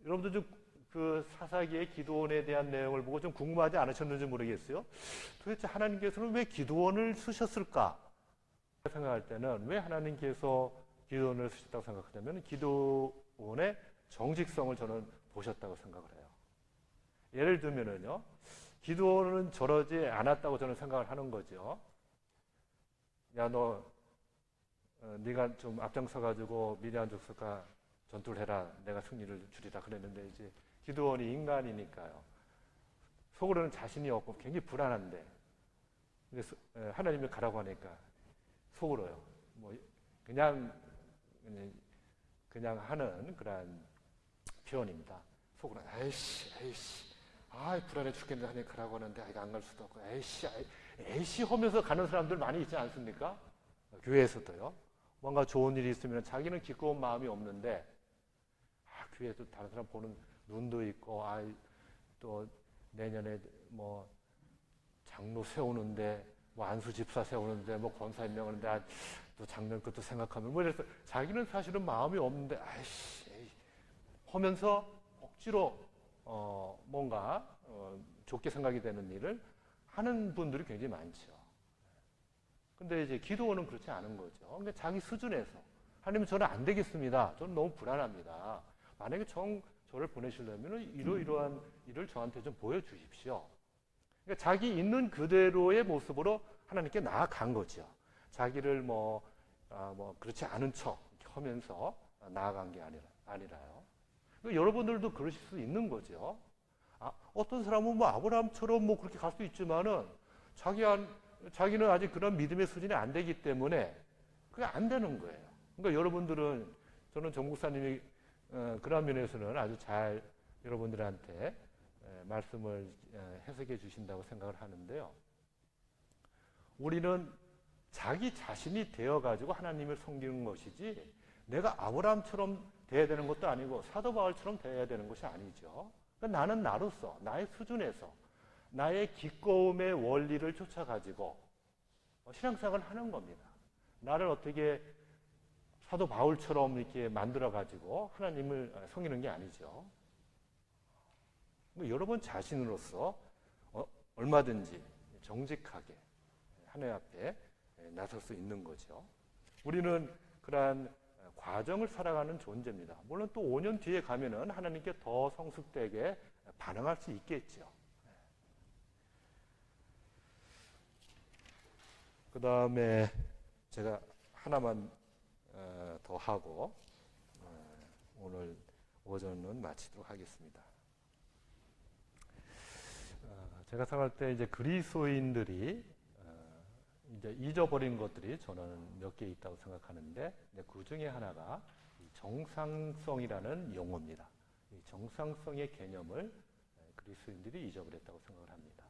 여러분들 좀 그 사사기의 기드온에 대한 내용을 보고 좀 궁금하지 않으셨는지 모르겠어요. 도대체 하나님께서는 왜 기드온을 쓰셨을까 생각할 때는, 왜 하나님께서 기드온을 쓰셨다고 생각하냐면 기드온의 정직성을 저는 보셨다고 생각을 해요. 예를 들면은요, 기드온은 저러지 않았다고 저는 생각을 하는 거죠. 야, 네가 좀 앞장서가지고 미디안 족속과 전투를 해라, 내가 승리를 주리라 그랬는데, 이제 기드온이 인간이니까요, 속으로는 자신이 없고 굉장히 불안한데, 그래서 하나님이 가라고 하니까 속으로요, 뭐 그냥 하는 그런 표현입니다. 속으로는 에이씨, 불안해 죽겠는데 하나님 가라고 하는데 이거 안 갈 수도 없고, 에이씨 하면서 가는 사람들 많이 있지 않습니까? 교회에서도요. 뭔가 좋은 일이 있으면 자기는 기꺼운 마음이 없는데, 교회에서 다른 사람 보는 눈도 있고, 또 내년에 뭐 장로 세우는데, 뭐 안수 집사 세우는데, 뭐 권사 임명하는데, 또 작년 것도 생각하면, 뭐 이래서 자기는 사실은 마음이 없는데, 하면서 억지로 뭔가 좋게 생각이 되는 일을 하는 분들이 굉장히 많죠. 근데 이제 기도원은 그렇지 않은 거죠. 그러니까 자기 수준에서, 하나님 저는 안 되겠습니다. 저는 너무 불안합니다. 만약에 저를 보내시려면 이러이러한 일을 저한테 좀 보여주십시오. 그러니까 자기 있는 그대로의 모습으로 하나님께 나아간 거죠. 자기를 뭐 그렇지 않은 척 하면서 나아간 게 아니라요. 그러니까 여러분들도 그러실 수 있는 거죠. 어떤 사람은 뭐 아브라함처럼 뭐 그렇게 갈 수 있지만은 자기는 아직 그런 믿음의 수준이 안 되기 때문에 그게 안 되는 거예요. 그러니까 여러분들은, 저는 정 목사님이 그런 면에서는 아주 잘 여러분들한테 말씀을 해석해 주신다고 생각을 하는데요. 우리는 자기 자신이 되어가지고 하나님을 섬기는 것이지, 내가 아브라함처럼 돼야 되는 것도 아니고 사도 바울처럼 돼야 되는 것이 아니죠. 그러니까 나는 나로서, 나의 수준에서, 나의 기꺼움의 원리를 쫓아가지고 신앙생활을 하는 겁니다. 나를 어떻게 사도 바울처럼 이렇게 만들어가지고 하나님을 섬기는 게 아니죠. 여러분 자신으로서 얼마든지 정직하게 하나님 앞에 나설 수 있는 거죠. 우리는 그러한 과정을 살아가는 존재입니다. 물론 또 5년 뒤에 가면은 하나님께 더 성숙되게 반응할 수 있겠죠. 그 다음에 제가 하나만 더 하고 오늘 오전은 마치도록 하겠습니다. 제가 생각할 때 이제 그리스도인들이 이제 잊어버린 것들이 저는 몇 개 있다고 생각하는데 그 중에 하나가 정상성이라는 용어입니다. 이 정상성의 개념을 그리스도인들이 잊어버렸다고 생각을 합니다.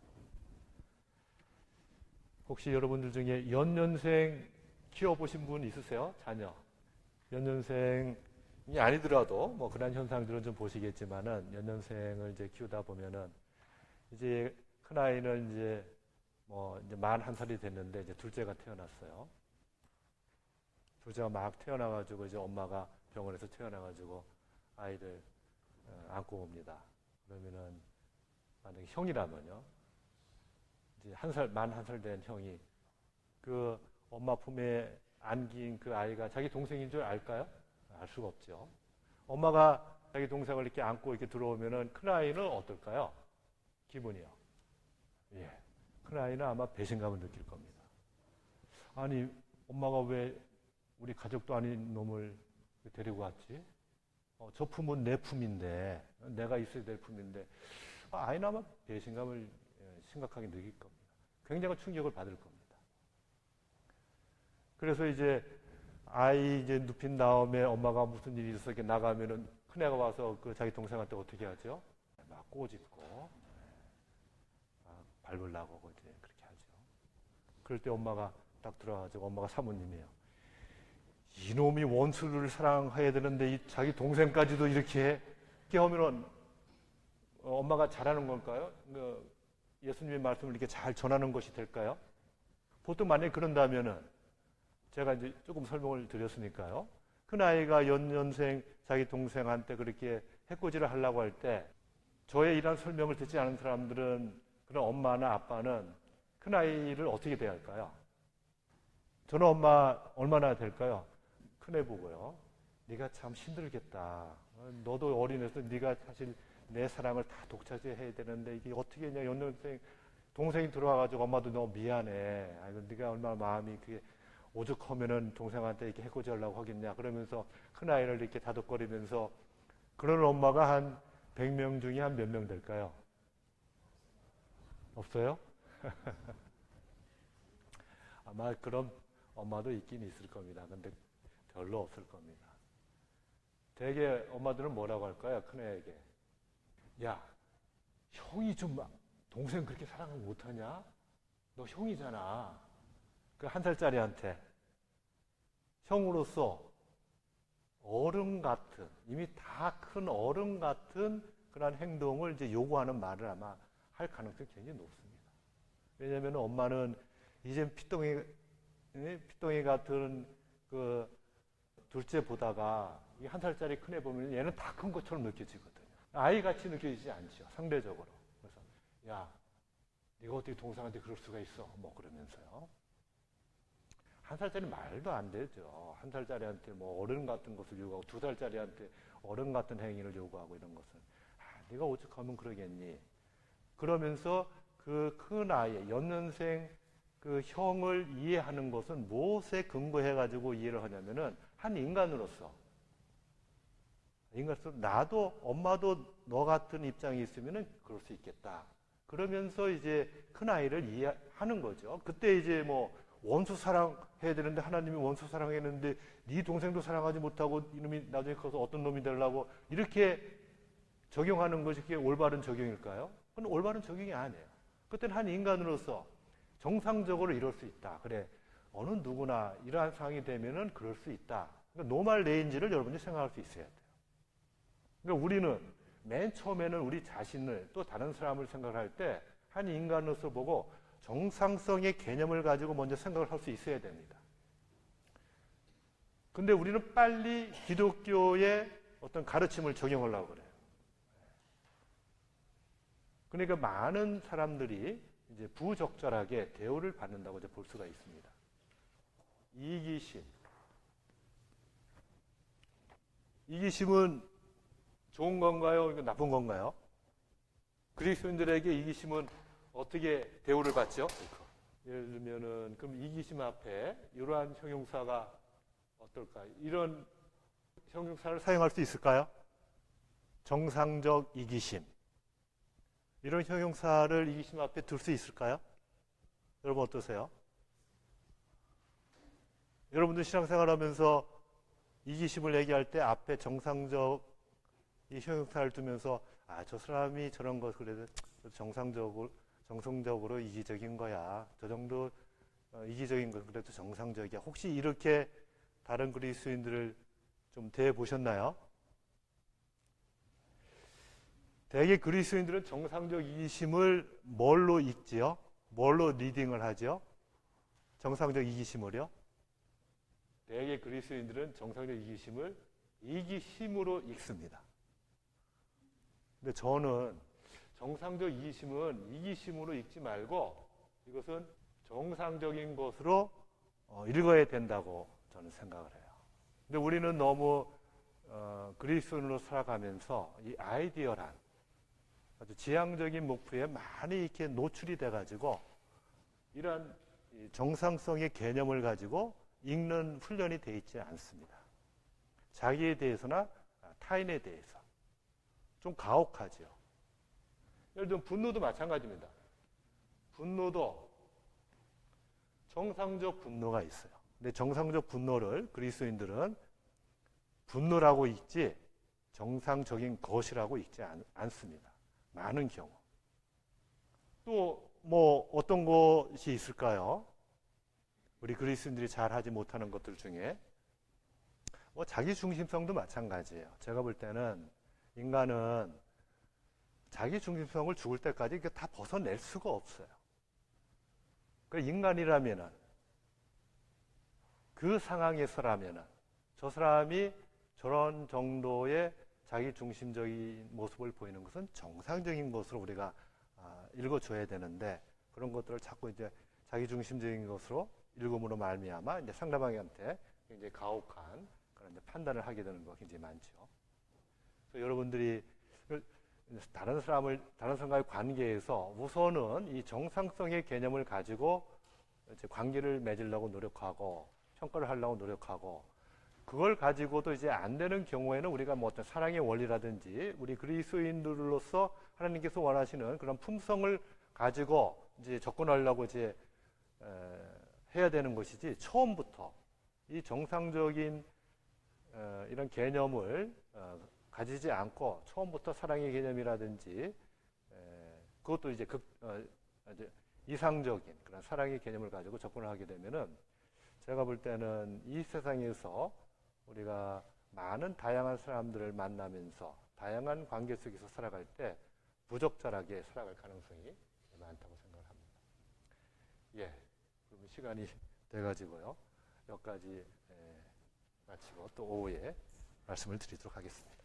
혹시 여러분들 중에 연년생 키워보신 분 있으세요? 자녀. 연년생이 아니더라도 뭐 그런 현상들은 좀 보시겠지만은 연년생을 이제 키우다 보면은 이제 큰 아이는 이제 이제 만 1살이 됐는데 이제 둘째가 태어났어요. 둘째가 막 태어나가지고 이제 엄마가 병원에서 태어나가지고 아이를 안고 옵니다. 그러면은 만약에 형이라면요. 이제 만 1살 된 형이 그 엄마 품에 안긴 그 아이가 자기 동생인 줄 알까요? 알 수가 없죠. 엄마가 자기 동생을 이렇게 안고 이렇게 들어오면은 큰 아이는 어떨까요? 기분이요. 예. 큰 아이는 아마 배신감을 느낄 겁니다. 아니, 엄마가 왜 우리 가족도 아닌 놈을 데리고 왔지? 저 품은 내 품인데, 내가 있어야 될 품인데, 아이는 아마 배신감을 심각하게 느낄 겁니다. 굉장한 충격을 받을 겁니다. 그래서 이제 아이 이제 눕힌 다음에 엄마가 무슨 일이 있어서 이렇게 나가면은 큰애가 와서 그 자기 동생한테 어떻게 하죠? 막 꼬집고 막 밟으려고 이제 그렇게 하죠. 그럴 때 엄마가 딱 들어와가지고 엄마가 사모님이에요. 이놈이 원수를 사랑해야 되는데 자기 동생까지도 이렇게 하면은 엄마가 잘하는 걸까요? 예수님의 말씀을 이렇게 잘 전하는 것이 될까요? 보통 만약에 그런다면은 제가 이제 조금 설명을 드렸으니까요. 큰 아이가 연년생 자기 동생한테 그렇게 해코지를 하려고 할 때 저의 이런 설명을 듣지 않은 사람들은 그런 엄마나 아빠는 큰 아이를 어떻게 대할까요? 저는 엄마 얼마나 될까요? 큰애 보고요. 네가 참 힘들겠다. 너도 어린애서 네가 사실 내 사랑을 다 독차지해야 되는데 이게 어떻게 했냐. 연년생 동생이 들어와가지고 엄마도 너무 미안해. 아이고 네가 얼마나 마음이 그게 오죽하면은 동생한테 이렇게 해코지 하려고 하겠냐. 그러면서 큰 아이를 이렇게 다독거리면서 그런 엄마가 한 100명 중에 한 몇 명 될까요? 없어요? 아마 그런 엄마도 있긴 있을 겁니다. 근데 별로 없을 겁니다. 대개 엄마들은 뭐라고 할까요? 큰애에게. 야, 형이 좀 동생 그렇게 사랑을 못하냐? 너 형이잖아. 그 1살짜리한테 형으로서 어른 같은, 이미 다 큰 어른 같은 그런 행동을 이제 요구하는 말을 아마 할 가능성이 굉장히 높습니다. 왜냐하면 엄마는 이제 피똥이 같은 그 둘째 보다가 이 1살짜리 큰애 보면 얘는 다 큰 것처럼 느껴지거든요. 아이같이 느껴지지 않죠. 상대적으로. 그래서 야, 네가 어떻게 동생한테 그럴 수가 있어? 뭐 그러면서요. 1살짜리 말도 안 되죠. 1살짜리한테 뭐 어른 같은 것을 요구하고 2살짜리한테 어른 같은 행위를 요구하고 이런 것은 네가 오죽하면 그러겠니? 그러면서 그 큰 아이, 연년생 그 형을 이해하는 것은 무엇에 근거해가지고 이해를 하냐면은 한 인간으로서 나도 엄마도 너 같은 입장이 있으면은 그럴 수 있겠다. 그러면서 이제 큰 아이를 이해하는 거죠. 그때 이제 뭐 원수 사랑해야 되는데 하나님이 원수 사랑했는데 네 동생도 사랑하지 못하고 이놈이 나중에 커서 어떤 놈이 되려고 이렇게 적용하는 것이 그게 올바른 적용일까요? 그건 올바른 적용이 아니에요. 그때는 한 인간으로서 정상적으로 이럴 수 있다. 그래, 어느 누구나 이러한 상황이 되면은 그럴 수 있다. 그러니까 노말 레인지를 여러분이 생각할 수 있어야 돼요. 그러니까 우리는 맨 처음에는 우리 자신을 또 다른 사람을 생각할 때 한 인간으로서 보고 정상성의 개념을 가지고 먼저 생각을 할 수 있어야 됩니다. 근데 우리는 빨리 기독교의 어떤 가르침을 적용하려고 그래요. 그러니까 많은 사람들이 이제 부적절하게 대우를 받는다고 이제 볼 수가 있습니다. 이기심. 이기심은 좋은 건가요? 나쁜 건가요? 그리스도인들에게 이기심은 어떻게 대우를 받죠? 예를 들면은 그럼 이기심 앞에 이러한 형용사가 어떨까? 이런 형용사를 사용할 수 있을까요? 정상적 이기심. 이런 형용사를 이기심 앞에 둘 수 있을까요? 여러분 어떠세요? 여러분들 신앙생활하면서 이기심을 얘기할 때 앞에 정상적 이 형용사를 두면서 저 사람이 저런 것 그래도 정상적으로 이기적인 거야. 저 정도 이기적인 건 그래도 정상적이야. 혹시 이렇게 다른 그리스도인들을 좀 대해보셨나요? 대개 그리스도인들은 정상적 이기심을 뭘로 읽지요? 뭘로 리딩을 하죠? 정상적 이기심을요? 대개 그리스도인들은 정상적 이기심을 이기심으로 읽습니다. 근데 저는 정상적 이기심은 이기심으로 읽지 말고 이것은 정상적인 것으로 읽어야 된다고 저는 생각을 해요. 근데 우리는 너무 그리스도인으로 살아가면서 이 아이디어란 아주 지향적인 목표에 많이 이렇게 노출이 돼가지고 이러한 정상성의 개념을 가지고 읽는 훈련이 되어 있지 않습니다. 자기에 대해서나 타인에 대해서 좀 가혹하죠. 예를 들면 분노도 마찬가지입니다. 분노도 정상적 분노가 있어요. 근데 정상적 분노를 그리스도인들은 분노라고 읽지 정상적인 것이라고 읽지 않습니다. 많은 경우. 또 뭐 어떤 것이 있을까요? 우리 그리스도인들이 잘 하지 못하는 것들 중에 자기 중심성도 마찬가지예요. 제가 볼 때는 인간은 자기 중심성을 죽을 때까지 다 벗어낼 수가 없어요. 그 인간이라면은 그 상황에서라면은 저 사람이 저런 정도의 자기 중심적인 모습을 보이는 것은 정상적인 것으로 우리가 읽어줘야 되는데 그런 것들을 자꾸 이제 자기 중심적인 것으로 읽음으로 말미암아 이제 상대방한테 굉장히 가혹한 그런 이제 판단을 하게 되는 거 굉장히 많죠. 그래서 여러분들이 다른 사람과의 관계에서 우선은 이 정상성의 개념을 가지고 이제 관계를 맺으려고 노력하고 평가를 하려고 노력하고 그걸 가지고도 이제 안 되는 경우에는 우리가 뭐 어떤 사랑의 원리라든지 우리 그리스도인들로서 하나님께서 원하시는 그런 품성을 가지고 이제 접근하려고 이제 해야 되는 것이지 처음부터 이 정상적인 이런 개념을 가지지 않고 처음부터 사랑의 개념이라든지 그것도 이제 이상적인 그런 사랑의 개념을 가지고 접근을 하게 되면은 제가 볼 때는 이 세상에서 우리가 많은 다양한 사람들을 만나면서 다양한 관계 속에서 살아갈 때 부적절하게 살아갈 가능성이 많다고 생각을 합니다. 예, 그러면 시간이 돼가지고요. 여기까지 마치고 또 오후에 말씀을 드리도록 하겠습니다.